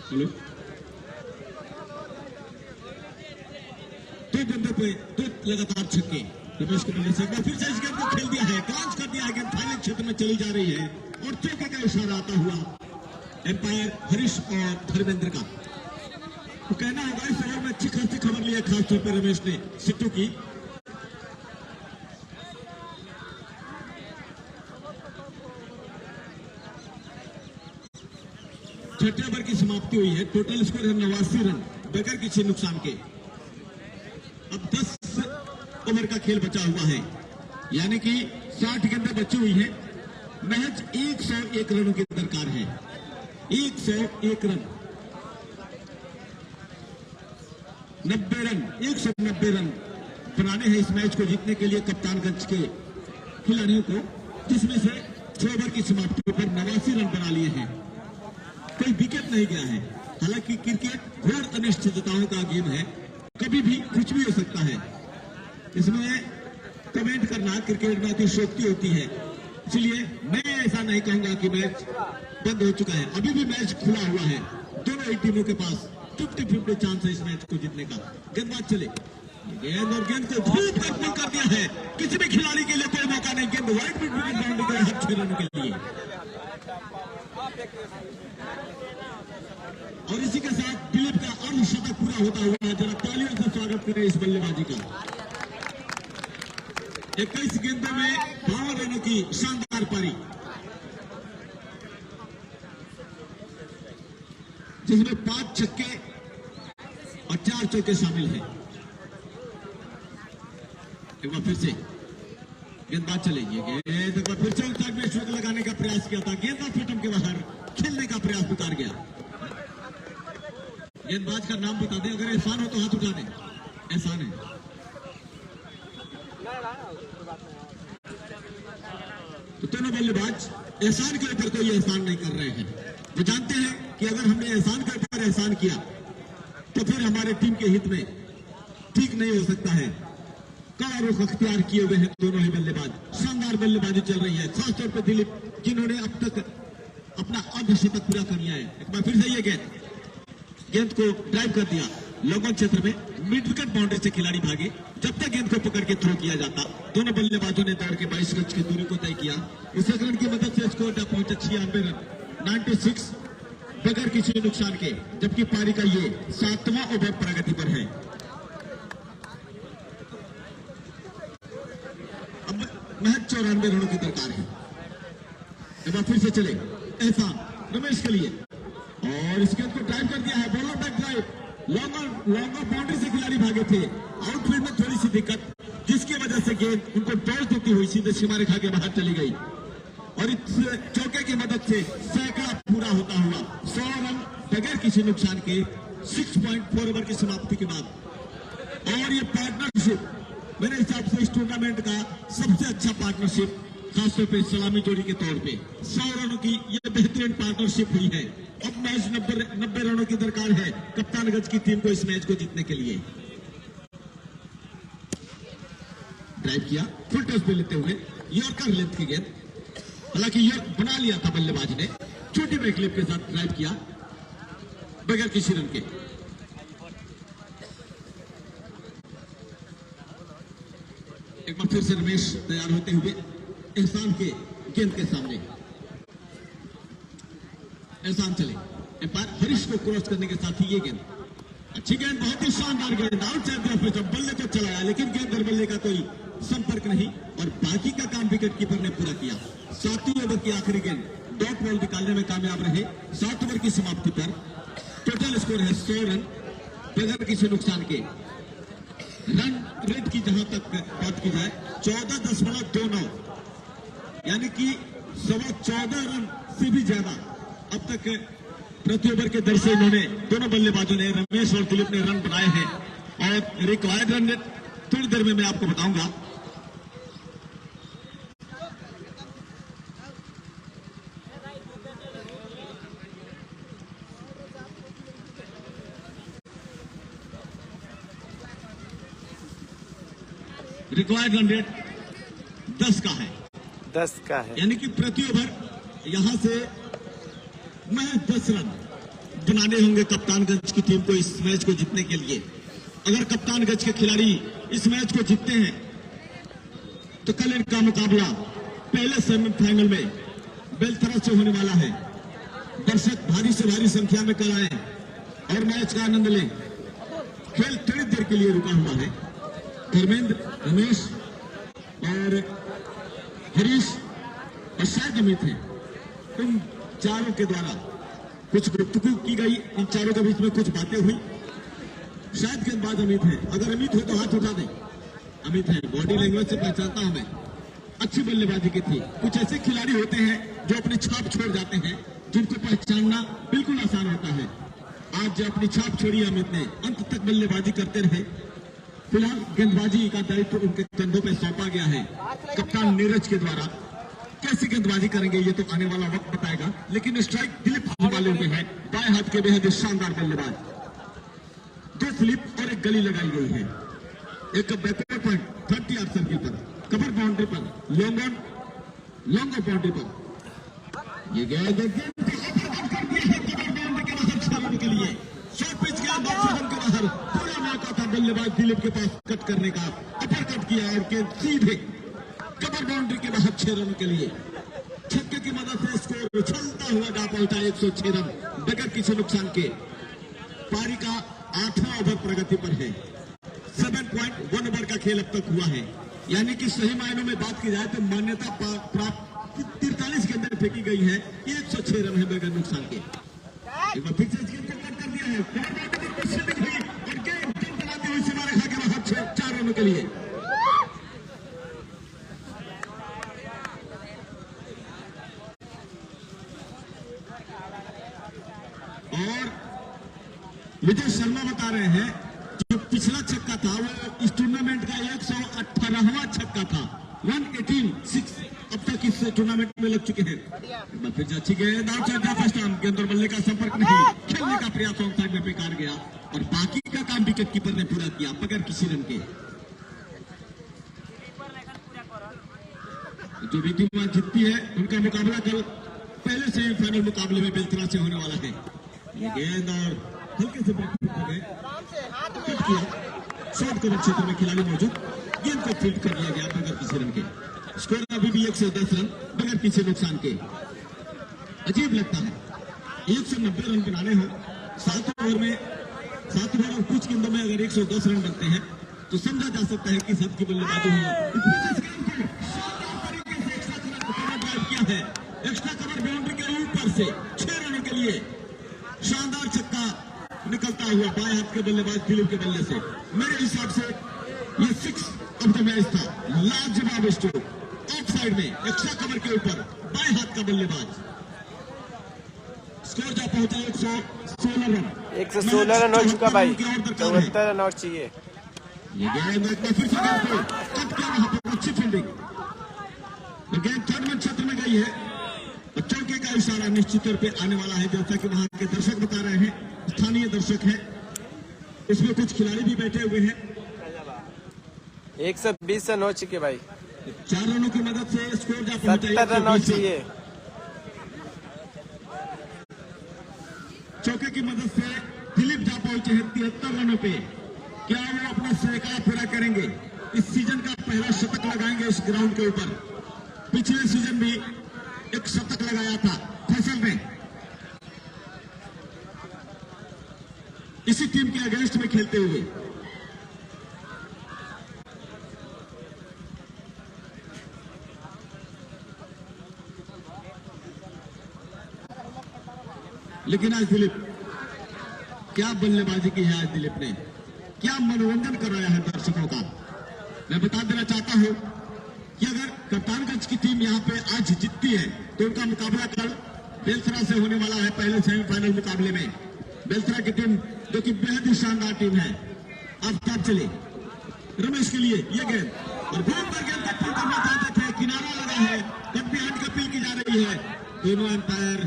हेलो, 2 गेंदों पे 2 लगातार छक्के रमेश को मिलने से फिर से इस गेंद को खेल दिया है, क्लांच कर दिया है। गेंद फाइनल क्षेत्र में चली जा रही है और चौके का इशारा आता हुआ एम्पायर हरीश और धर्मेंद्र का। तो कहना होगा इस ओवर में अच्छी खासी खबर ली है, खासतौर पर रमेश ने सिट्टू की। छठे ओवर की समाप्ति हुई है, टोटल स्कोर है 89 रन बगैर किसी नुकसान के। अब 10 ओवर का खेल बचा हुआ है, यानी कि 60 गेंदें बची हुई है। महज 101 रनों की दरकार है, 101 रन, 90 रन, 190 रन बनाने हैं इस मैच को जीतने के लिए कप्तानगंज के खिलाड़ियों को, जिसमें से 6 ओवर की समाप्ति पर 89 रन बना लिए हैं। कोई विकेट नहीं गया है। हालांकि क्रिकेट घोर अनिश्चितताओं का गेम है, कभी भी कुछ भी हो सकता है। इसमें कमेंट करना क्रिकेट में अतिशयोक्ति होती है, इसलिए मैं ऐसा नहीं कहूंगा कि मैच बंद हो चुका है। अभी भी मैच खुला हुआ है, दोनों ही टीमों के पास 50-50 चांस है इस मैच को जीतने का। गेंदबाज चले, गेंद और गेंद को धूप तक कर दिया है। किसी भी खिलाड़ी के लिए कोई मौका नहीं। गेंद वाइड मिड विकेट बाउंड्री के हाथ 6 रनों के लिए। और इसी के साथ दिलीप का अर्धशतक पूरा होता हुआ जरा तालियों से स्वागत करें इस बल्लेबाजी का। 21 गेंदों में 52 रनों की शानदार पारी, जिसमें 5 छक्के और 4 चौके शामिल हैं। एक बार फिर से गेंदबाज चलेगी, गेंद एक बार फिर से साइड में स्ट्रोक लगाने का प्रयास किया था, गेंदबाज फिटम के बाहर खेलने का प्रयास उतार गया। गेंदबाज का नाम बता दें, अगर एहसान हो तो हाथ उठा दें। एहसान है। तो दोनों बल्लेबाज एहसान के ऊपर कोई एहसान नहीं कर रहे हैं। वो जानते हैं कि अगर हमने एहसान के ऊपर एहसान किया तो फिर हमारे टीम के हित में ठीक नहीं हो सकता है। कड़ा रुख अख्तियार किए हुए हैं दोनों ही बल्लेबाज। शानदार बल्लेबाजी चल रही है, खासतौर पर दिलीप, जिन्होंने अब तक अपना अर्धशतक पूरा कर लिया है। एक बार फिर से ये गेंद को ड्राइव कर दिया लॉन्ग ऑन क्षेत्र में, मिड विकेट बाउंड्री से खिलाड़ी भागे। जब तक गेंद को पकड़ के थ्रो किया जाता, दोनों बल्लेबाजों ने दौड़ के 22 गज की दूरी को तय किया। इस रन की मदद से स्कोर पहुंचा 96 रन, 96 बगैर किसी नुकसान के, जबकि पारी का ये 7वां ओवर प्रगति पर है। अब महज 94 रनों की दरकार है। एक बार फिर से चले, एहसान रमेश के लिए, और इस गेंद को ड्राइव कर दिया है, bowler back drive, long off boundary से खिलाड़ी भागे थे। आउटफील्ड में थोड़ी सी दिक्कत, जिसकी वजह से गेंद उनको डॉल देती हुई सीधे सीमा रेखा के बाहर चली गई। और इस चौके की मदद से सैकड़ा पूरा होता हुआ 100 रन बगैर किसी नुकसान के 6.4 ओवर की समाप्ति के बाद। और ये पार्टनरशिप मेरे हिसाब से इस टूर्नामेंट का सबसे अच्छा पार्टनरशिप, खासतौर पे सलामी जोड़ी के तौर पे 100 रनों की ये बेहतरीन पार्टनरशिप हुई है। अब मैच 90 रनों की दरकार है कप्तानगंज की टीम को इस मैच को जीतने के लिए। ड्राइव किया, फुल टॉस पे लेते हुए यॉर्कर लेंथ की गेंद, हालांकि यॉर्क बना लिया था बल्लेबाज ने, छोटी ब्रेक क्लिप के साथ ड्राइव किया बगैर किसी रन के। एक बार फिर से रमेश तैयार होते हुए एहसान के गेंद के सामने, एहसान चले, एम्पायर हरीश को क्रॉस करने के साथ ही ये गेंद, अच्छी गेंद, बहुत ही शानदार गेंद, आउटसाइड बल्ले को चलाया, लेकिन गेंद और बल्ले का कोई संपर्क नहीं, और बाकी का काम विकेट कीपर ने पूरा किया। 7वें ओवर की आखिरी गेंद डॉट बॉल निकालने में कामयाब रहे। 7 ओवर की समाप्ति पर टोटल स्कोर है 100 रन बगैर किसी नुकसान के। रन रेट की जहां तक बात की जाए 14.29, यानी कि 14.25 रन से भी ज्यादा अब तक प्रति ओवर के दर से इन्होंने, दोनों बल्लेबाजों ने, रमेश और दिलीप ने रन बनाए हैं। और रिक्वायर्ड रन रेट थोड़ी देर में मैं आपको बताऊंगा। रिक्वायर्ड रन रेट 10 का है, 10 का है, यानी कि प्रति ओवर यहां से महज 10 रन बनाने होंगे कप्तानगंज की टीम को इस मैच को जीतने के लिए। अगर कप्तानगंज के खिलाड़ी इस मैच को जीतते हैं तो कल इनका मुकाबला पहले सेमीफाइनल में बेलथरा से होने वाला है। दर्शक भारी से भारी संख्या में कल आए और मैच का आनंद लें। खेल थोड़ी देर के लिए रुका हुआ है। धर्मेंद्र, रमेश और हरीश और शायद अमित हैं, इन चारों के द्वारा कुछ गुफ्तगू की गई, इन चारों के बीच में कुछ बातें हुई। शायद गेंदबाज अमित है, अगर अमित हो तो हाथ उठा दें। अमित है, बॉडी लैंग्वेज से पहचानता हूं मैं, अच्छी बल्लेबाजी की थी। कुछ ऐसे खिलाड़ी होते हैं जो अपनी छाप छोड़ जाते हैं, जिनको पहचानना बिल्कुल आसान होता है। आज अपनी छाप छोड़ी अमित ने, अंत तक बल्लेबाजी करते रहे। फिलहाल गेंदबाजी का दायित्व उनके कंधों पे सौंपा गया है। कप्तान नीरज के द्वारा कैसी गेंदबाजी करेंगे ये तो आने वाला वक्त बताएगा, लेकिन स्ट्राइक दिलीप वाले में है। बाएं हाथ के बेहद शानदार बल्लेबाज, 2 स्लिप और एक गली लगाई गई है। एक बैकवर्ड पॉइंट 30 यार्ड सर्किल पर, कवर बाउंड्री पर, लॉन्ग बाउंड्री पर ये गेंद के लिए शॉर्ट पिच के बाहर पूरा मौका था बल्लेबाज दिलीप के पास कट करने का, अपर कट किया और गेंद सीधे कवर बाउंड्री के बाहर 6 रनों के लिए। छक्के की मदद से स्कोर उछलता हुआ जा पहुंचा 106 रन बगैर किसी नुकसान के। पारी का 8वां ओवर प्रगति पर है। 7.1 ओवर का खेल अब तक हुआ है, यानी कि सही मायनों में बात की जाए तो मान्यता प्राप्त 43 के अंदर फेंकी गई है। 106 रन है बगैर नुकसान के। एक बार फिर से गेंद को कट कर दिया है और गेंद चलाते हुए सीमा रेखा के बाहर 4 रनों के लिए। और विजय शर्मा बता रहे हैं जो पिछला छक्का था वो इस टूर्नामेंट का 118वां छक्का था। 118 अब तक इस टूर्नामेंट में लग चुके हैं। फिर से अच्छी गेंद गेंद और बल्ले का संपर्क नहीं, खेलने का प्रयास ऑन साइड में बेकार गया और बाकी का काम विकेट कीपर ने पूरा किया बगैर किसी रन के। जो भी टीम जीतती है उनका मुकाबला कल पहले सेमीफाइनल मुकाबले में बेलतरा से होने वाला है। गेंद और हल्के से ब्रेक हो गए, शॉर्ट कवर क्षेत्र में खिलाड़ी मौजूद, गेंद को फील्ड कर लिया गया बगैर किसी रन के। स्कोर अभी भी 110 रन बगैर किसी नुकसान के। अजीब लगता है 190 रन बनाने हो 7 ओवर और कुछ गेंदों में अगर 110 रन बनते हैं तो समझा जा सकता है कि सबकी बल्लेबाजी किया है। एक्स्ट्रा कवर बाउंड्री के ऊपर से 6 रनों के लिए शानदार छक्का निकलता हुआ बाएं हाथ के बल्लेबाज दिलीप के बल्ले से। मेरे हिसाब से ये 6 ऑफ द मैच था। लाजवाब स्ट्रोक ऑफ साइड में एक्स्ट्रा कवर के ऊपर बाएं हाथ का बल्लेबाज। स्कोर जा पहुंचा 116 रन। 116 रन हो चुका भाई, 74 रन और चाहिए। ये गेंद एक बार फिर से कट किया, वहां पर अच्छी फील्डिंग। गेंद थर्ड मैन क्षेत्र में गई है। चौके का इशारा निश्चित तौर पे आने वाला है, जैसा कि वहां के दर्शक बता रहे हैं, स्थानीय दर्शक है, इसमें कुछ खिलाड़ी भी बैठे हुए हैं। 120 रन हो चुके भाई, 4 रनों की मदद से स्कोर जा 70 रन और चाहिए। चौके की मदद से दिलीप जा पहुंचे हैं 73 रनों पे। क्या वो अपना सैकड़ा पूरा करेंगे? इस सीजन का पहला शतक लगाएंगे इस ग्राउंड के ऊपर। पिछले सीजन भी एक शतक लगाया था फैसल में, इसी टीम के अगेंस्ट में खेलते हुए। लेकिन आज दिलीप क्या बल्लेबाजी की है, आज दिलीप ने क्या मनोरंजन कराया है दर्शकों का। मैं बता देना चाहता हूं कि अगर कप्तानगंज की टीम यहां पे आज जीतती है तो उनका मुकाबला कल बेलतरा से होने वाला है पहले सेमीफाइनल मुकाबले में। बेलतरा की टीम जो कि बेहद ही शानदार टीम है। अब चले रमेश के लिए ये गेंद और घूम पर गेंद को पुल करना चाहते थे, किनारा लगा है, कट बिहाइंड की अपील की जा रही है। दोनों अंपायर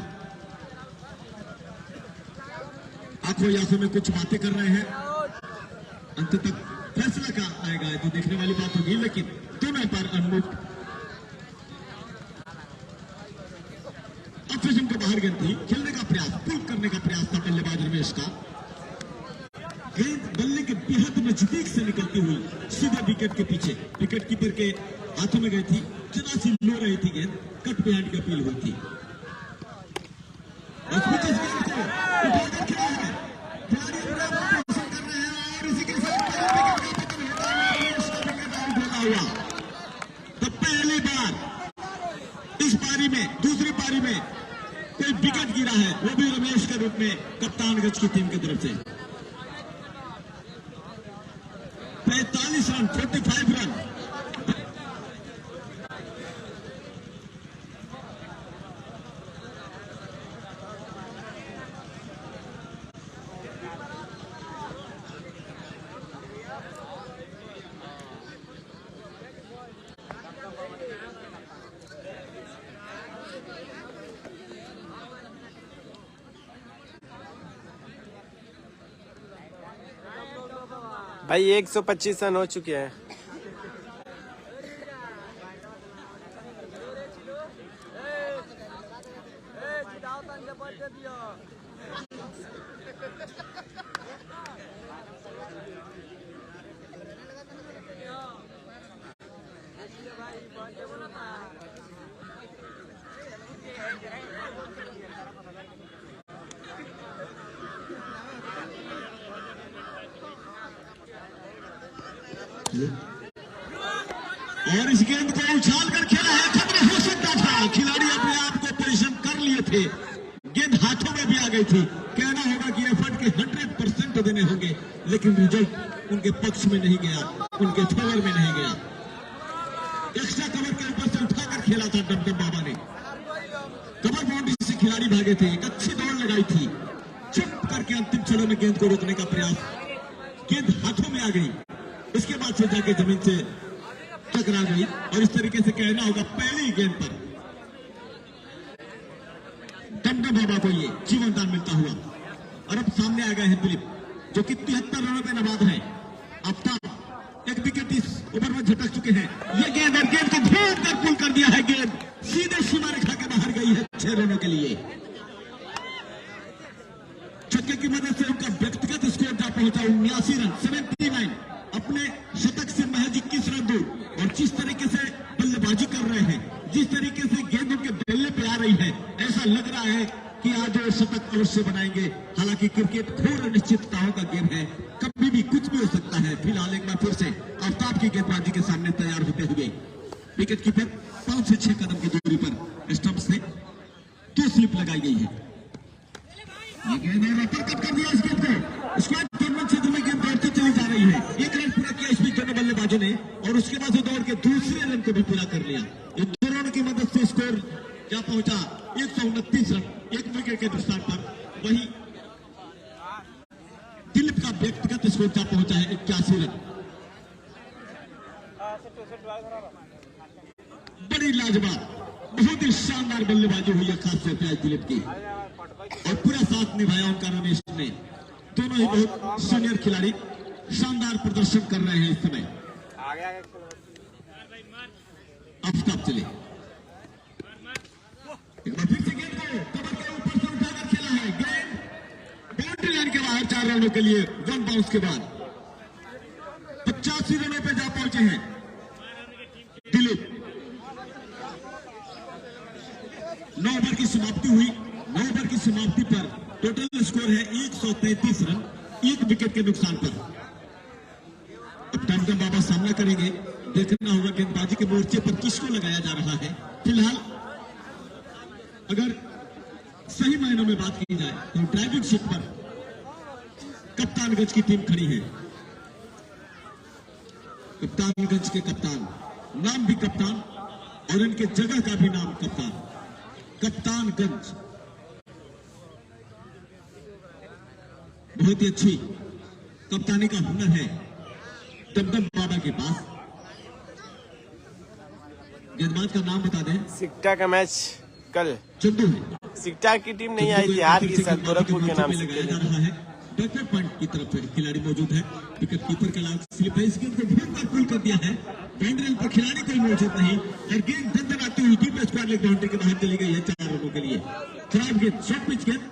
आंखों आंखों में कुछ बातें कर रहे हैं। अंत तक फैसला क्या आएगा तो देखने वाली बात होगी, लेकिन दोनों अंपायर अनमुक्त। अब फिर के बाहर गेंद थी, खेलने का प्रयास, पुल करने का प्रयास था बल्लेबाज रमेश का। गेंद बल्ले के बेहद नजदीक से निकलती हुई सीधे विकेट के पीछे विकेट कीपर के हाथों में गई थी। जरा सी लो रही थी गेंद, कट बिहाइंड की अपील हुई थी। तो पहली बार इस पारी में, दूसरी पारी में कोई विकेट गिरा है, वो भी रमेश के रूप में कप्तानगंज की टीम की तरफ से। 45 रन, 45 रन। भाई 125 रन हो चुके हैं। और इस गेंद को उछाल कर खेला है, खतरा हो सकता था, खिलाड़ी अपने आप को पोजीशन कर लिए थे, गेंद हाथों में भी आ गई थी। कहना होगा कि एफर्ट के 100% तो देने होंगे, लेकिन रिजल्ट उनके पक्ष में नहीं गया, उनके फेवर में नहीं गया। एक्स्ट्रा कवर के ऊपर से उठाकर खेला था डमडम बाबा ने, कवर बाउंड्री से खिलाड़ी भागे थे, एक अच्छी दौड़ लगाई थी, चुप करके अंतिम क्षणों में गेंद को रोकने का प्रयास, गेंद हाथों में आ गई, इसके बाद से जाके जमीन से टकरा गई। और इस तरीके से कहना होगा पहली गेंद पर डमडम बाबा को ये जीवन दान मिलता हुआ। और अब सामने आ गए हैं दिलीप, जो कि 73 रनों पे नवाद है। आफ्ताब एक विकेट इस ओवर में झटक चुके हैं। ये गेंद और गेंद को धोकर कर पुल कर दिया है, गेंद सीधे सीमा रेखा के बाहर गई है 6 रनों के लिए। छक्के की मदद से उनका व्यक्तिगत स्कोर जा पहुंचा 79 रन, 79। अपने शतक से महज 21 रन दूर। और जिस तरीके से बल्लेबाजी कर रहे हैं, जिस तरीके से गेंद उनके बल्ले पे आ रही है, ऐसा लग रहा है कि आज वो शतक अवश्य बनाएंगे। हालांकि क्रिकेट घोर अनिश्चितताओं का गेम है, कभी भी कुछ भी हो सकता है। फिलहाल एक बार फिर से आफ्ताब की गेंदबाजी के सामने तैयार होते हुए विकेट कीपर 5 से 6 कदम की दूरी पर स्टंप से 2 स्लिप लगाई गई है। ये गेंद और अपरकट कर दिया इस गेंद को, स्क्वाड टूर्नामेंट क्षेत्र में गेंद दौड़ती चली जा रही है। एक रन पूरा किया इस बीच दोनों बल्लेबाजों ने, और उसके बाद से दौड़ के दूसरे रन को भी पूरा कर लिया। इन दो रनों की मदद से स्कोर जा पहुंचा 129 रन, एक विकेट के नुकसान पर। वही दिलीप का व्यक्तिगत स्कोर जा पहुंचा है 81 रन। बड़ी लाजवाब, बहुत ही शानदार बल्लेबाजी हुई है, खासतौर पर आज दिलीप की, और पूरा साथ निभाया उनका रमेश ने। दोनों ही बहुत सीनियर खिलाड़ी शानदार प्रदर्शन कर रहे हैं इस समय। आफ्ताब चले, एक बार फिर से गेंद को कवर के ऊपर से उठाकर खेला है, गेंद बाउंड्री लाइन के बाहर 4 रनों के लिए 1 बाउंस के बाद 85 रनों पे जा पहुंचे हैं दिलीप। 9 ओवर की समाप्ति हुई। 9 ओवर की समाप्ति पर टोटल स्कोर है 133 रन, 1 विकेट के नुकसान पर। अब डमडम बाबा सामना करेंगे, देखना होगा गेंदबाजी के मोर्चे पर किसको लगाया जा रहा है। फिलहाल अगर सही मायनों में बात की जाए तो ड्राइविंग सीट पर कप्तानगंज की टीम खड़ी है। कप्तानगंज के कप्तान, नाम भी कप्तान और इनके जगह का भी नाम कप्तान, कप्तानगंज। बहुत ही अच्छी कप्तानी का हुनर है डमडम बाबा के पास। गेंदबाज का नाम बता दें। सिक्टा का मैच कल चंदू है। सिक्टा की टीम नहीं आई थी, हार की सर गोरखपुर के नाम से लगाया जा रहा है। बैकवर्ड पॉइंट की तरफ खिलाड़ी मौजूद है, विकेट कीपर का लाल स्लिप है, इस गेंद को बहुत पुल कर दिया है, बाउंड्री पर खिलाड़ी कोई मौजूद नहीं, और गेंद दंदन आती हुई डीप स्क्वायर लेग बाउंड्री के बाहर चली गई है 4 रनों के लिए। खराब गेंद, शॉर्ट पिच गेंद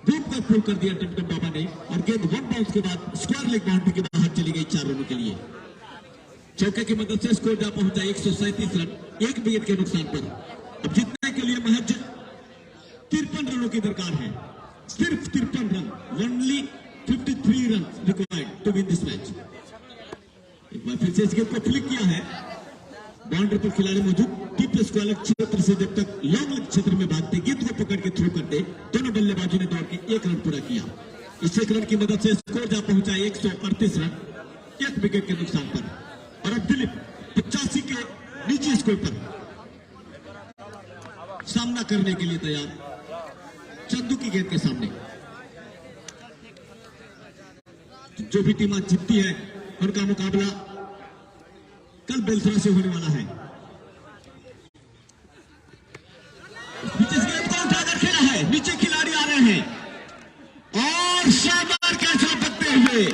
धूप का पुल कर दिया डमडम बाबा ने, और गेंद 1 बाउंस के बाद स्क्वायर लेग बाउंड्री के बाहर चली गई 4 रनों के लिए। चौके की मदद से स्कोर जा पहुंचा 137 रन, 1 विकेट के नुकसान पर। अब जीतने के लिए महज 53 रनों की दरकार है, सिर्फ 53 run, only 53 run required to win this match. एक बार फिर से इस गेंद को फ्लिक किया है, बाउंड्री पर खिलाड़ी मौजूद, डीप स्क्वायर क्षेत्र से जब तक लॉन्ग क्षेत्र में भागते, गेंद को पकड़ के थ्रो करते, दोनों बल्लेबाजों ने दौड़ के 1 रन पूरा किया। इस 1 रन की मदद से स्कोर जा पहुंचा 138 रन, 1 विकेट के नुकसान पर। और अब दिलीप 85 के नीचे स्कोर पर सामना करने के लिए तैयार चंदू की गेंद के सामने। जो भी टीम आज जीतती है उनका मुकाबला कल बेलसरा से होने वाला है। इस गेंद को उठाकर खेला है, नीचे खिलाड़ी आ रहे हैं और शानदार कैच पकड़ते हुए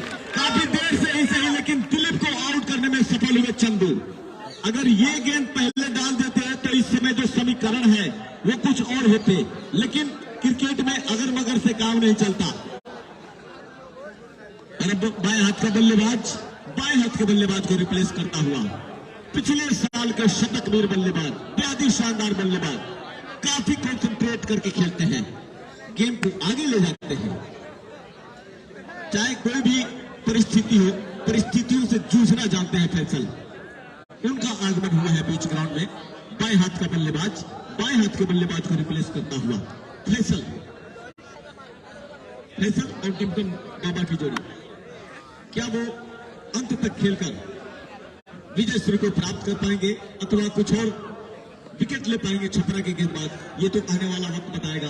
काफी देर से ही सही, लेकिन दिलीप को आउट करने में सफल हुए चंदू। अगर ये गेंद पहले डाल देते हैं तो इस समय जो समीकरण है वो कुछ और होते, लेकिन क्रिकेट में अगर मगर से काम नहीं चलता। और अब बाएं हाथ के बल्लेबाज को रिप्लेस करता हुआ पिछले साल के शतकवीर बल्लेबाज, बेहद ही शानदार बल्लेबाज, काफी कंसंट्रेट करके खेलते हैं, गेम को आगे ले जाते हैं, चाहे कोई भी परिस्थिति हो, परिस्थितियों से जूझना जानते हैं फैसल। उनका आगमन हुआ है बीच ग्राउंड में। बाएं हाथ के बल्लेबाज को रिप्लेस करता हुआ फैसल और टिमटम बाबा की जोड़ी, क्या वो अंत तक खेलकर विजय श्री को प्राप्त कर पाएंगे अथवा कुछ और विकेट ले पाएंगे छपरा के गेंदबाज? ये तो आने वाला वक्त बताएगा।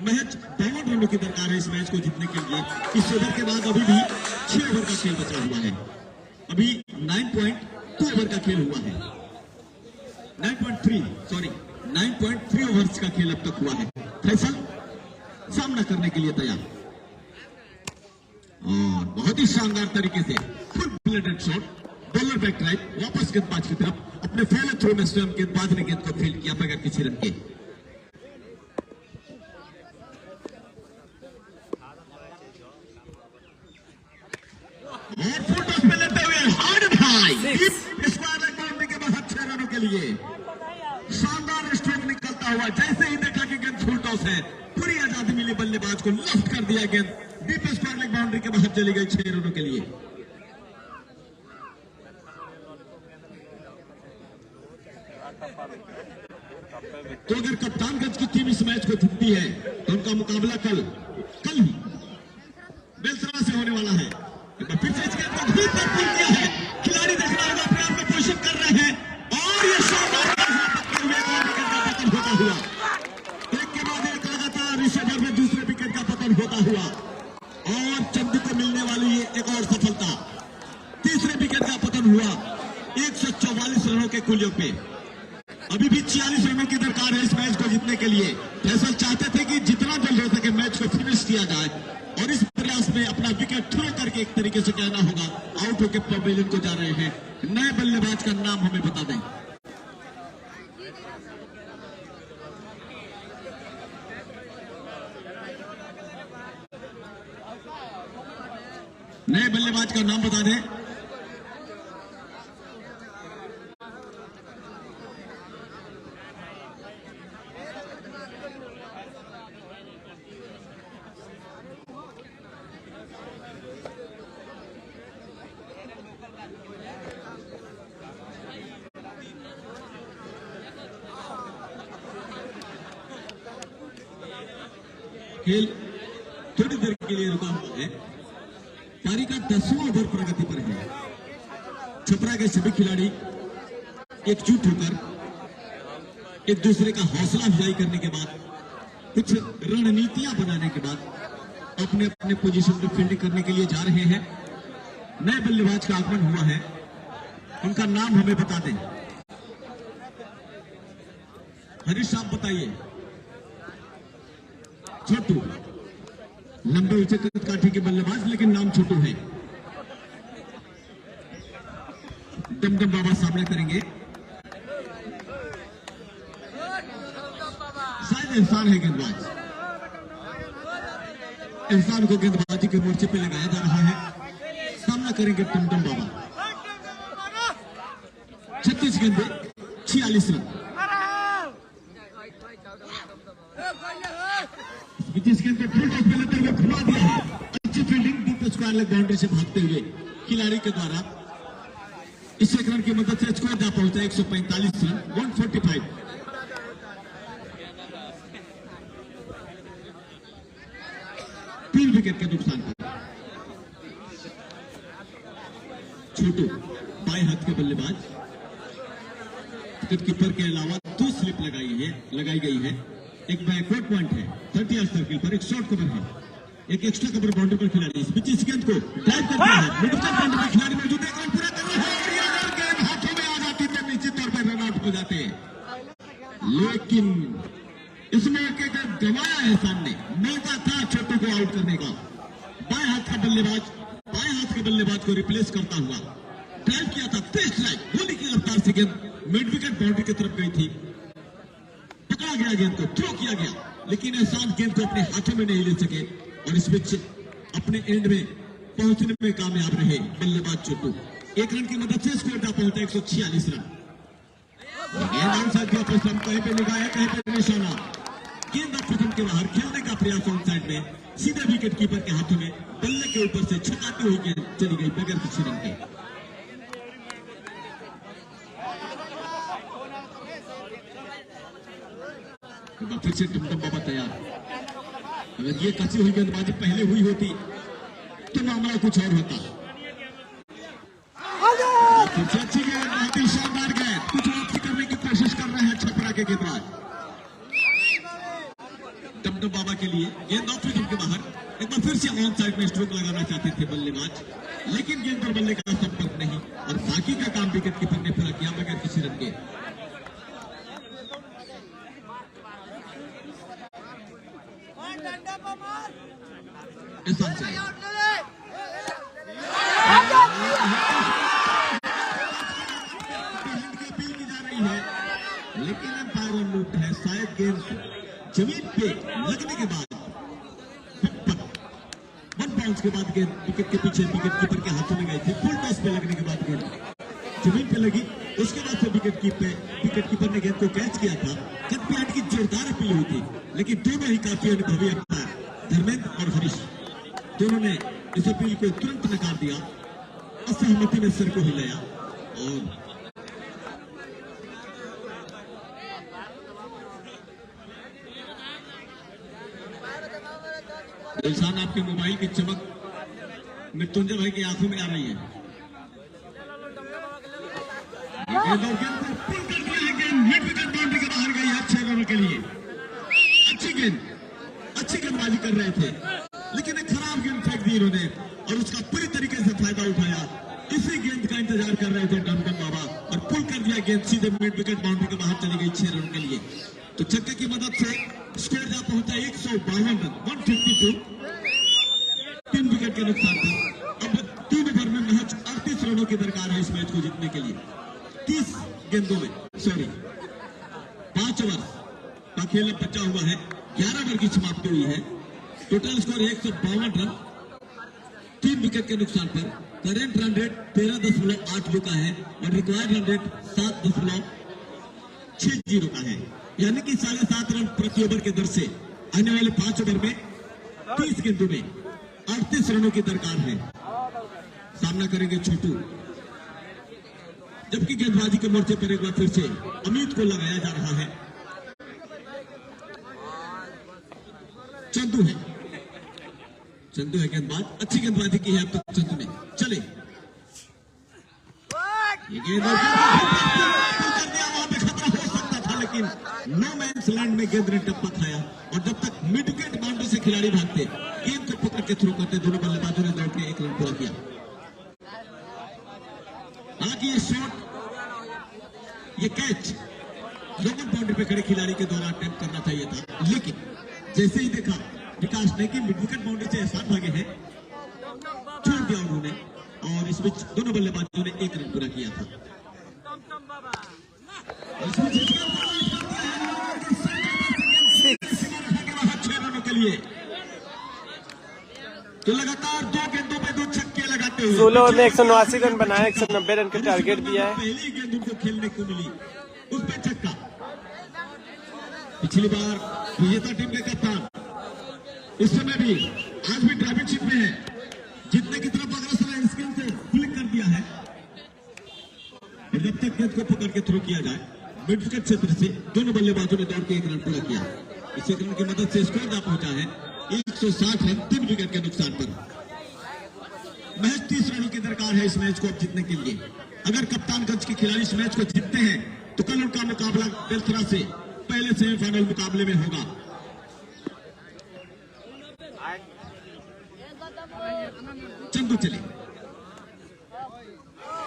महज 52 रनों की दरकार है इस मैच को जीतने के लिए। इस ओवर के बाद अभी भी 6 ओवर का खेल बचा हुआ है। अभी 9.2 ओवर का खेल हुआ है, 9.3 ओवर्स का खेल अब तक हुआ है। फैसल सामना करने के लिए तैयार और बहुत ही शानदार तरीके से full blooded shot, bowler back drive, वापस गेंदबाज की तरफ, अपने फॉलो थ्रू में स्वयं गेंदबाज ने गेंद को फील्ड किया बगैर किसी रन के। और फुल टॉस में लेते हुए हार्ड भाई स्क्वायर लेग बाउंड्री के बाद 6 रनों के लिए शानदार स्ट्रोक निकलता हुआ। जैसे ही देखा कि गेंद फुल टॉस है, पूरी आजादी मिली बल्लेबाज को, लेफ्ट कर दिया गेंद, डीप स्क्वायर लेग बाउंड्री के बाहर चली गई 6 रनों के लिए। तो अगर कप्तानगंज की टीम इस मैच को जीतती है तो उनका मुकाबला कल ही बेलसरा से होने वाला है। फिर से इस गेंद को भी पूर्ण किया है, खिलाड़ी देखना होगा अपने आप में पोजिशन कर रहे हैं और ये शानदार पतन होता हुआ, एक के बाद एक लगातार इस ओवर में दूसरे विकेट का पतन होता हुआ और चंदू को मिलने वाली ये एक और सफलता। तीसरे विकेट का पतन हुआ 144 रनों के कुल योग पे। अभी भी 46 रनों की दरकार है इस मैच को जीतने के लिए। फैसल चाहते थे कि जितना जल्द हो सके मैच को फिनिश किया जाए और इस प्रयास में अपना विकेट थ्रो करके एक तरीके से कहना होगा आउट होकर पवेलियन को जा रहे हैं। नए बल्लेबाज का नाम हमें बता दें। नए बल्लेबाज का नाम बता दें। खेल थोड़ी देर के लिए रुका हुआ है। पारी का 10वां ओवर प्रगति पर है। छपरा के सभी खिलाड़ी एकजुट होकर एक दूसरे का हौसला अफजाई करने के बाद, कुछ रणनीतियां बनाने के बाद अपने अपने पोजीशन पर फील्डिंग करने के लिए जा रहे हैं। नए बल्लेबाज का आगमन हुआ है, उनका नाम हमें बता दें। हरीश साहब बताइए। छोटू, लंबे ऊंचे कद काठी के बल्लेबाज, लेकिन नाम छोटू है। दमदम बाबा सामने करेंगे, शायद एहसान है गेंदबाज। एहसान को गेंदबाजी के मोर्चे पे लगाया जा रहा है। सामना करेंगे दमदम बाबा। 36 गेंदे 46 रन। जिस गेंद को फुल टॉस पे लेते हुए घुमा दिया है। अच्छी fielding, deep square leg boundary से भागते हुए खिलाड़ी के द्वारा इस एक रन की मदद से स्कोर जा पहुंचा 145 रन 145। तीन विकेट के नुकसान पर छोटू बाएं हाथ के बल्लेबाज। विकेट कीपर के अलावा 2 स्लिप लगाई गई है। एक बैकवर्ड पॉइंट है 30 यार्ड सर्किल पर, एक शॉर्ट कवर है, एक एक्स्ट्रा कवर बाउंड्री पर खिलाड़ी इस बीच इस गेंद को ड्राइव करता है। मिडिल बाउंड्री पर खिलाड़ी मौजूद है, रन पूरा कर रहा है और ये अगर गेंद हाथों में आ जाती तो निश्चित तौर पर रन आउट हो जाते, लेकिन इस मौके का गंवाया है। सामने मौका था छोटू को आउट करने का। बाएं हाथ के बल्लेबाज को रिप्लेस करता हुआ ड्राइव किया था, तेज ड्राइव, गोली की रफ्तार से गेंद मिड विकेट बाउंड्री की तरफ गई थी। पकड़ा गया, गेंद को थ्रो किया गया, लेकिन एहसान गेंद को अपने हाथों में नहीं ले सके और इस बीच अपने एंड में पहुंचने में कामयाब रहे बल्लेबाज छोटू। एक रन की मदद से स्कोर जा पहुंचा 146 रन। गेंद आउटसाइड की ऑफ स्टंप, कहीं पे लगाया कहीं पे निशाना, गेंद ऑफ स्टंप के बाहर, खेलने का प्रयास ऑन साइड में, सीधे विकेट कीपर के हाथों में बल्ले के ऊपर से छकाती हुई गेंद चली गई बगैर किसी रन के। फिर से टमटम बाबा तैयार। अगर ये कसी हुई गेंदबाजी पहले हुई होती तो मामला कुछ और होता। फिर से अच्छी गेंद, बहुत ही शानदार गेंद, कुछ वापसी करने की कोशिश कर रहे हैं छपरा के गेंदबाज। टमटम बाबा के लिए गेंद ऑफ विकेट के बाहर, एक बार फिर से ऑन साइड में स्ट्रोक लगाना चाहते थे बल्लेबाज, लेकिन गेंद और बल्ले का संपर्क नहीं और बाकी का काम विकेट कीपर ने पूरा किया बगैर किसी रन के। अपील की जा रही है, लेकिन अंपायर अनलूट है। शायद गेंद जमीन पे लगने के बाद वन बाउंस के बाद गेंद विकेट के पीछे विकेट कीपर के हाथों में गई थी। फुल टॉस पे लगने के बाद गेंद जमीन पे लगी, उसके बाद से विकेट कीपर ने गेंद को कैच किया था। कट प्लांट की जोरदार अपील हुई थी, लेकिन दोनों ही काफी अनुभवी अंपायर धर्मेंद्र और हरीश दोनों ने इस अपील को तुरंत नकार दिया, असहमति में सिर को हिलाया और दिलशान आपके मोबाइल की चमक मृत्युंजय भाई की आंखों में आ रही है। मिड विकेट बाउंड्री के बाहर गई है 6 रनों के लिए। अच्छी गेंदबाजी कर रहे थे, लेकिन एक खराब गेंद फेंक दी इन्होंने और उसका पूरी तरीके से फायदा उठाया। इसी गेंद का इंतजार कर रहे थे टमटम बाबा और पुल कर दिया, गेंद सीधे मिड विकेट बाउंड्री के बाहर चली गई 6 रनों के लिए। तो छक्के की मदद से स्कोर जा पहुंचा 152 रन, 152, 3 विकेट के नुकसान पर। अब 3 ओवर में महज 38 रनों की दरकार है इस मैच को जीतने के लिए। 30 गेंदों में 5 ओवर का खेल बचा हुआ है, 11 ओवर की समाप्ति हुई है। टोटल स्कोर 152 रन, 3 विकेट के नुकसान पर। करेंट रन रेट 13.82 का है और रिक्वायर्ड रन रेट 7.60 का है, यानी कि 7.5 रन प्रति ओवर के दर से आने वाले 5 ओवर में 30 गेंदों में 38 रनों की दरकार है। सामना करेंगे छोटू, जबकि गेंदबाजी के मोर्चे पर एक बार फिर से अमित को लगाया जा रहा है। चंदू है गेंदबाज, अच्छी गेंदबाजी की है अब तक चंदू ने। चले ये गेंद कर दिया, वहां पे खतरा हो सकता था, लेकिन नो मैंस लैंड में गेंद ने टप्पा खाया और जब तक मिड विकेट बाउंड्री से खिलाड़ी भागते, गेंद को पकड़ के थ्रो करते, दोनों बल्लेबाजों ने दौड़ के 1 रन पूरा किया। हालांकि ये शॉट, ये कैच लोकल बाउंड्री पे खड़े खिलाड़ी के द्वारा अटेम्प्ट करना चाहिए था, लेकिन जैसे ही देखा विकास ने कि मिड विकेट बाउंड्री से एहसान भागे हैं, छोड़ दिया उन्होंने और इस बीच दोनों बल्लेबाजों ने 1 रन पूरा किया था। के लिए तो लगातार 2 गेंदों पे 2 छक्के लगाते हुए 16 ओवर में 189 रन बनाए, 190 रन का टारगेट दिया है। पहली गेंद उनको खेलने को मिली, उस पे छक्का। पिछली बार विजेता टीम के कप्तान इस समय भी आज भी ड्राइविंग सीट में है, जीतने की तरफ अग्रसर है, इस गेंद को फ्लिक कर दिया है। जब तक गेंद को पकड़ के थ्रो किया जाए मिड विकेट क्षेत्र से, दोनों बल्लेबाजों ने दौड़ के 1 रन पूरा किया। इस 1 रन की मदद से स्कोर जा पहुंचा है 160 रन, 3 विकेट के नुकसान पर। महज 30 रनों की दरकार है इस मैच को अब जीतने के लिए। अगर कप्तानगंज के खिलाड़ी इस मैच को जीतते हैं तो कल उनका मुकाबला बेलथरा से पहले सेमीफाइनल मुकाबले में होगा। चंदू चले,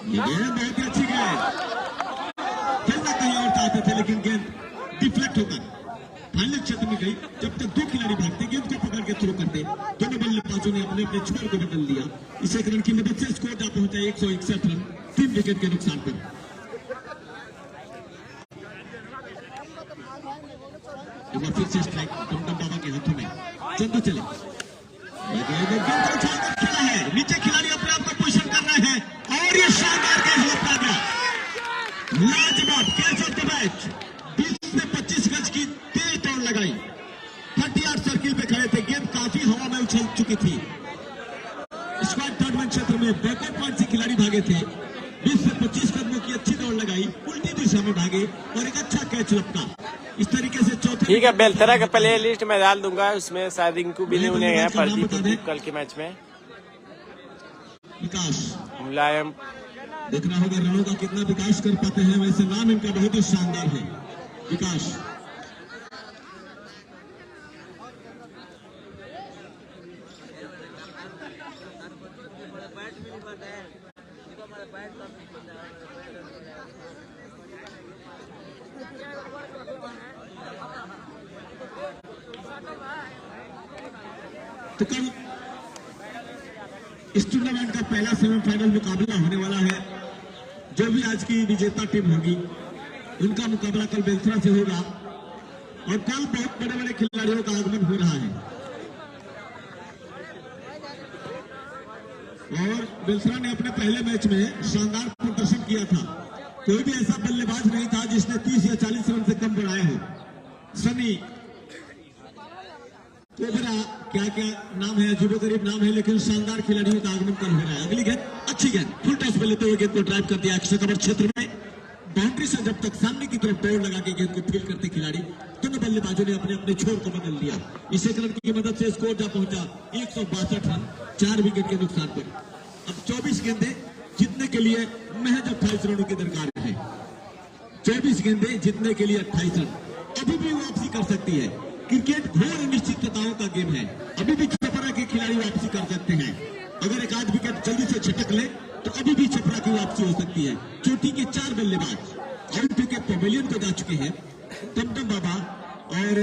ये गेंद बहुत ही अच्छी गेंद, खेलना कहीं और चाहते थे, लेकिन गेंद डिफ्लेक्ट होकर फाइनल क्षेत्र में गई। जब तक 2 खिलाड़ी भागते, गेंद को पकड़ के थ्रो करते, दोनों बल्लेबाजों बल्लेबाजों ने अपने अपने छोर को बदल दिया। इस एक रन की मदद से स्कोर जा पहुंचा 161 रन 3 विकेट के नुकसान पर। एक बार फिर से स्ट्राइक टमटम बाबा के हाथों में। चंदू चले खेला है, नीचे खिलाड़ी अपने आप को पोजिशन कर रहे हैं और ये शानदार कैच लपटा गया। लाजवाब कैच ऑफ द मैच। 20 से 25 गज की तेज दौड़ लगाई, 38 सर्किल पे खड़े थे, गेंद काफी हवा में उछल चुकी थी। स्क्वाड थर्ड मैन क्षेत्र में बैकवर्ड पॉइंट से खिलाड़ी भागे थे, 20 से 25 कदमों की अच्छी दौड़ लगाई, उल्टी दिशा में भागे और एक अच्छा कैच लपटा। इस तरीके से चौथे ठीक है, बेलथरा का प्ले लिस्ट मैं डाल दूंगा, उसमें शायद इनको भी नहीं उन्हें है प्रदीप कल के मैच में। विकास मुलायम देखना होगा रनों का कितना विकास कर पाते हैं। वैसे नाम इनका बहुत ही शानदार है, विकास। तो कल इस टूर्नामेंट का पहला सेमीफाइनल मुकाबला होने वाला है। जो भी आज की विजेता टीम होगी उनका मुकाबला कल बेलथरा से होगा और कल बहुत बड़े बड़े खिलाड़ियों का आगमन हो रहा है। और बेलथरा ने अपने पहले मैच में शानदार प्रदर्शन किया था। कोई भी ऐसा बल्लेबाज नहीं था जिसने 30 या 40 रन से कम बनाए हो। सनी कोबरा क्या क्या नाम है, अजीबो गरीब नाम है, लेकिन शानदार खिलाड़ियों का आगमन कल हो रहा है। अगली गेंद अच्छी गेंद, फुल टॉस पे लेते हुए गेंद को ड्राइव कर दिया एक्स्ट्रा कवर क्षेत्र में। बाउंड्री से जब तक सामने की तरफ दौड़ लगा के गेंद को फील्ड करते खिलाड़ी, दोनों बल्लेबाजों ने अपने अपने छोर को बदल दिया। इस एक रन की मदद से स्कोर जा पहुंचा 162 रन 4 विकेट के नुकसान पर। अब 24 गेंदें जीतने के लिए महज 28 रनों की दरकार है। 24 गेंदें जीतने के लिए 28 रन, अभी भी वापसी कर सकती है। क्रिकेट घोर अनिश्चितताओं का गेम है, अभी भी छपरा के खिलाड़ी वापसी कर सकते हैं। अगर एक आध विकेट जल्दी से छटक ले तो अभी भी छपरा की वापसी हो सकती है। चोटी के 4 बल्लेबाज आउट होकर पवेलियन को जा चुके हैं, टमटम बाबा और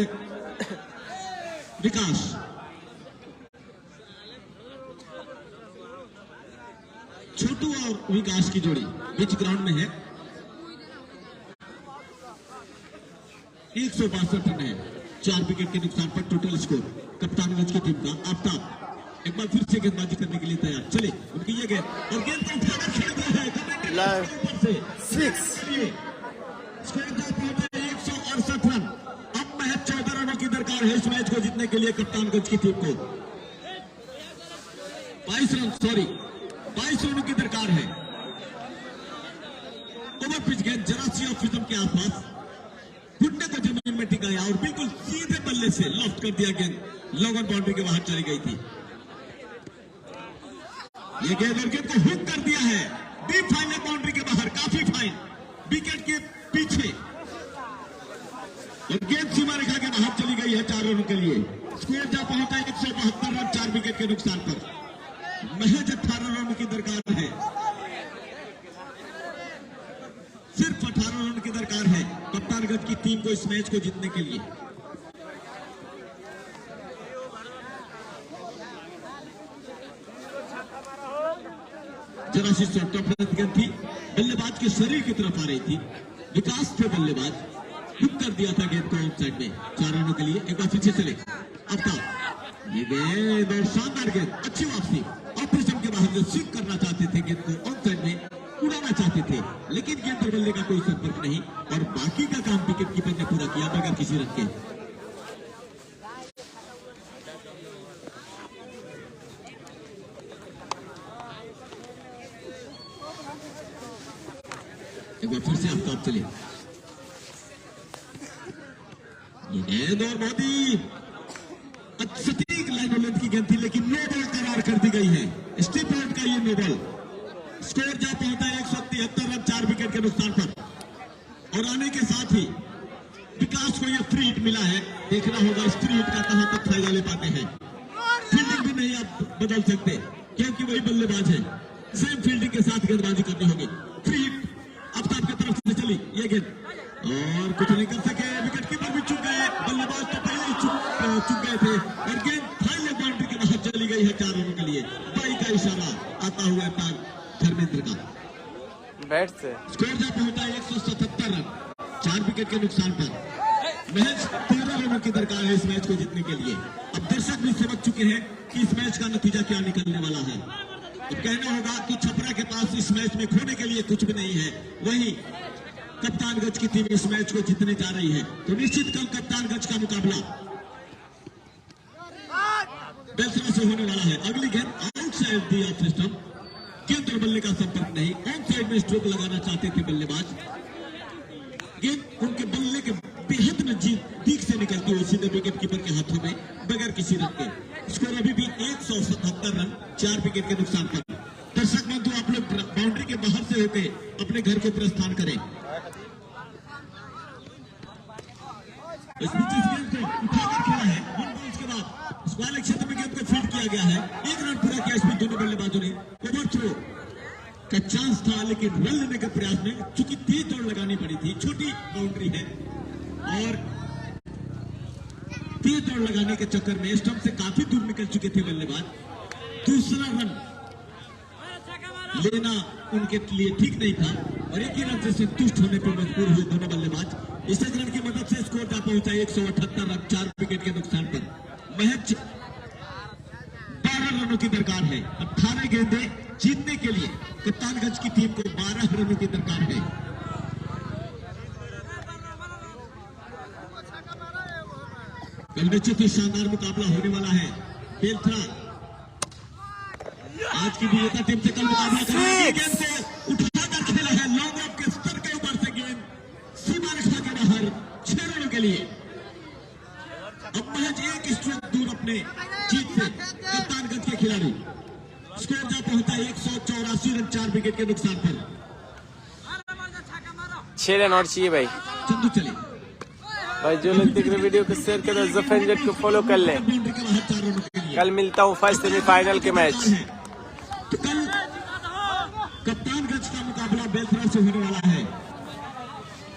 विकास। छोटू और विकास की जोड़ी बीच ग्राउंड में है। 162 रन है, 4 विकेट के नुकसान पर। टोटल स्कोर कप्तानगंज की टीम का आफ्ताब एक बार फिर से गेंदबाजी करने के लिए तैयार। चले उनकी ये गेंद और गेंद को उठाकर खेल दिया है ऊपर से 6। स्कोर का पहुंचा 168 रन। अब महज 14 रनों की दरकार है इस मैच को जीतने के लिए कप्तानगंज की टीम को। 22 रनों की दरकार है। ओवर पिच गेंद जरा सी ऑफ फिल्म के आसपास, घुटने को जमीन में टिकाया और बिल्कुल सीधे बल्ले से लॉफ्ट कर दिया। गेंद लॉन्ग ऑन बाउंड्री के बाहर चली गई थी। ये गेंद और गेंद को हुक कर दिया है डीप फाइनल बाउंड्री के बाहर, काफी फाइन विकेट के पीछे, और गेंद सीमा रेखा के बाहर चली गई है 4 रनों के लिए। स्कोर जा पहुंचा 172 रन 4 विकेट के नुकसान पर। महज 18 रनों की दरकार है, सिर्फ 18 रन की दरकार है कप्तानगंज की टीम को इस मैच को जीतने के लिए। जरा सी शॉर्ट ऑफ गेंद थी, बल्लेबाज के शरीर की तरफ आ रही थी। विकास थे बल्लेबाज, हुक कर दिया था गेंद को ऑफ साइड में 4 रनों के लिए। एक बार पीछे चले आफ्ताब, ये गेंद और शानदार गेंद, अच्छी वापसी। ऑपरेशन के बाहर जो स्विंग करना चाहते थे, गेंद को ऑफ साइड में उड़ाना चाहते थे, लेकिन गेंद पर बल्ले का कोई संपर्क नहीं और बाकी का काम विकेट कीपर ने पूरा किया बगैर किसी रन के। एक बार फिर से आफ्ताब चले, ये गेंद और बहुत ही सटीक लाइन लेंथ की गेंद थी, लेकिन नो बॉल करार कर दी गई है। स्टीप आउट का ये नो बॉल। स्कोर जा पहुंचा 173 रन 4 विकेट के नुकसान पर। और आने के साथ ही विकास को यह फ्री हिट मिला है। देखना होगा इस फ्री हिट का कहां तक फायदा ले पाते हैं। फील्डिंग भी नहीं आप बदल सकते क्योंकि वही बल्लेबाज है, सेम फील्डिंग के साथ गेंदबाजी करनी होगी। फ्री हिट आफ्ताब की तरफ से चली ये गेंद और कुछ नहीं कर सके, विकेट कीपर भी चुक गए, बल्लेबाज तो पहले ही चुक गए थे और गेंद फाइनल बाउंड्री के बाहर चली गई है 4 रन धर्मेंद्र का। बैट से स्कोर जा पहुंचा 177 रन, 4 विकेट के नुकसान पर। महज 13 रनों की दरकार है इस मैच को जीतने के लिए। अब दर्शक भी समझ चुके हैं कि इस मैच का नतीजा क्या निकलने वाला है। अब कहना होगा कि छपरा के पास इस मैच में खोने के लिए कुछ भी नहीं है। वहीं कप्तानगंज की टीम इस मैच को जीतने जा रही है, तो निश्चित कल कप्तानगंज का मुकाबला बेलसरा से होने वाला है। अगली गेंद आउटसाइड दी ऑफ सिस्टम, गेंद और बल्ले का संपर्क नहीं। ऑन साइड में स्ट्रोक लगाना चाहते थे बल्लेबाज, गेंद उनके बल्ले के बेहद नजदीक से निकलती हुई सीधे विकेट कीपर के हाथों में बगैर किसी रन के। स्कोर अभी भी 177 रन, 4 विकेट के नुकसान पर। दर्शक बंधु, आप लोग बाउंड्री के बाहर से होकर अपने घर को प्रस्थान करें। इस बीच इस गेंद को उठाकर खेला है, 1 बॉल के बाद वाले क्षेत्र में गेंद को फील्ड किया गया है। 1 रन पूरा किया इस बीच दोनों बल्लेबाजों ने। ओवर थ्रो का चांस था, लेकिन रन लेने के प्रयास में चूंकि तेज दौड़ लगानी पड़ी थी, छोटी बाउंड्री है और तेज दौड़ लगाने के चक्कर में स्टंप से काफी दूर निकल चुके थे बल्लेबाज। दूसरा रन लेना उनके लिए ठीक नहीं था और एक ही रन से संतुष्ट होने पर मजबूर हुए दोनों बल्लेबाज। इस रन की मदद से स्कोर जा पहुंचा 178 रन, 4 विकेट के नुकसान पर। महज 12 रनों की दरकार है। 18 गेंदें जीतने के लिए कप्तानगंज की टीम को 12 रनों की दरकार है। कल निश्चित ही शानदार मुकाबला होने वाला है। बेलथरा आज की विजेता टीम से कल मुकाबला करेगी। गेंद को उठाकर खेला है, लॉन्ग ऑफ के स्तर के ऊपर से गेंद सीमा रेखा के बाहर, 6 रनों के लिए। अब महज 1 स्ट्रोक दूर अपने जीत से कप्तानगंज के खिलाड़ी। स्कोर जा पहुंचा 184 रन, 4 विकेट के नुकसान पर। 6 रन और चाहिए भाई। चंदू चले भाई, जो लोग देख रहे वीडियो को शेयर करें, ज़फरंजट को फॉलो कर ले। बाउंड्री के बाहर 4 रनों के लिए। कल मिलता हूँ फर्स्ट सेमीफाइनल के मैच। तो कल कप्तानगंज का मुकाबला बेलथरा से होने वाला है।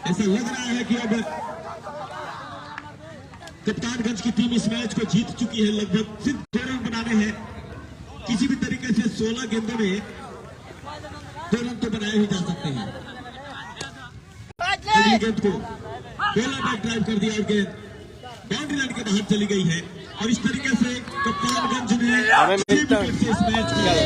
ऐसा लग रहा है कि अब कप्तानगंज की टीम इस मैच को जीत चुकी है। लगभग सिर्फ 2 रन बनाने हैं। किसी भी तरीके से 16 गेंदों में 2 रन तो बनाए ही जा सकते हैं। अगली गेंद को गोला बैक ड्राइव कर दिया और गेंद बाउंड्री लाइन के बाहर चली गई है। और इस तरीके से कप्तानगंज ने 6 विकेट से इस मैच में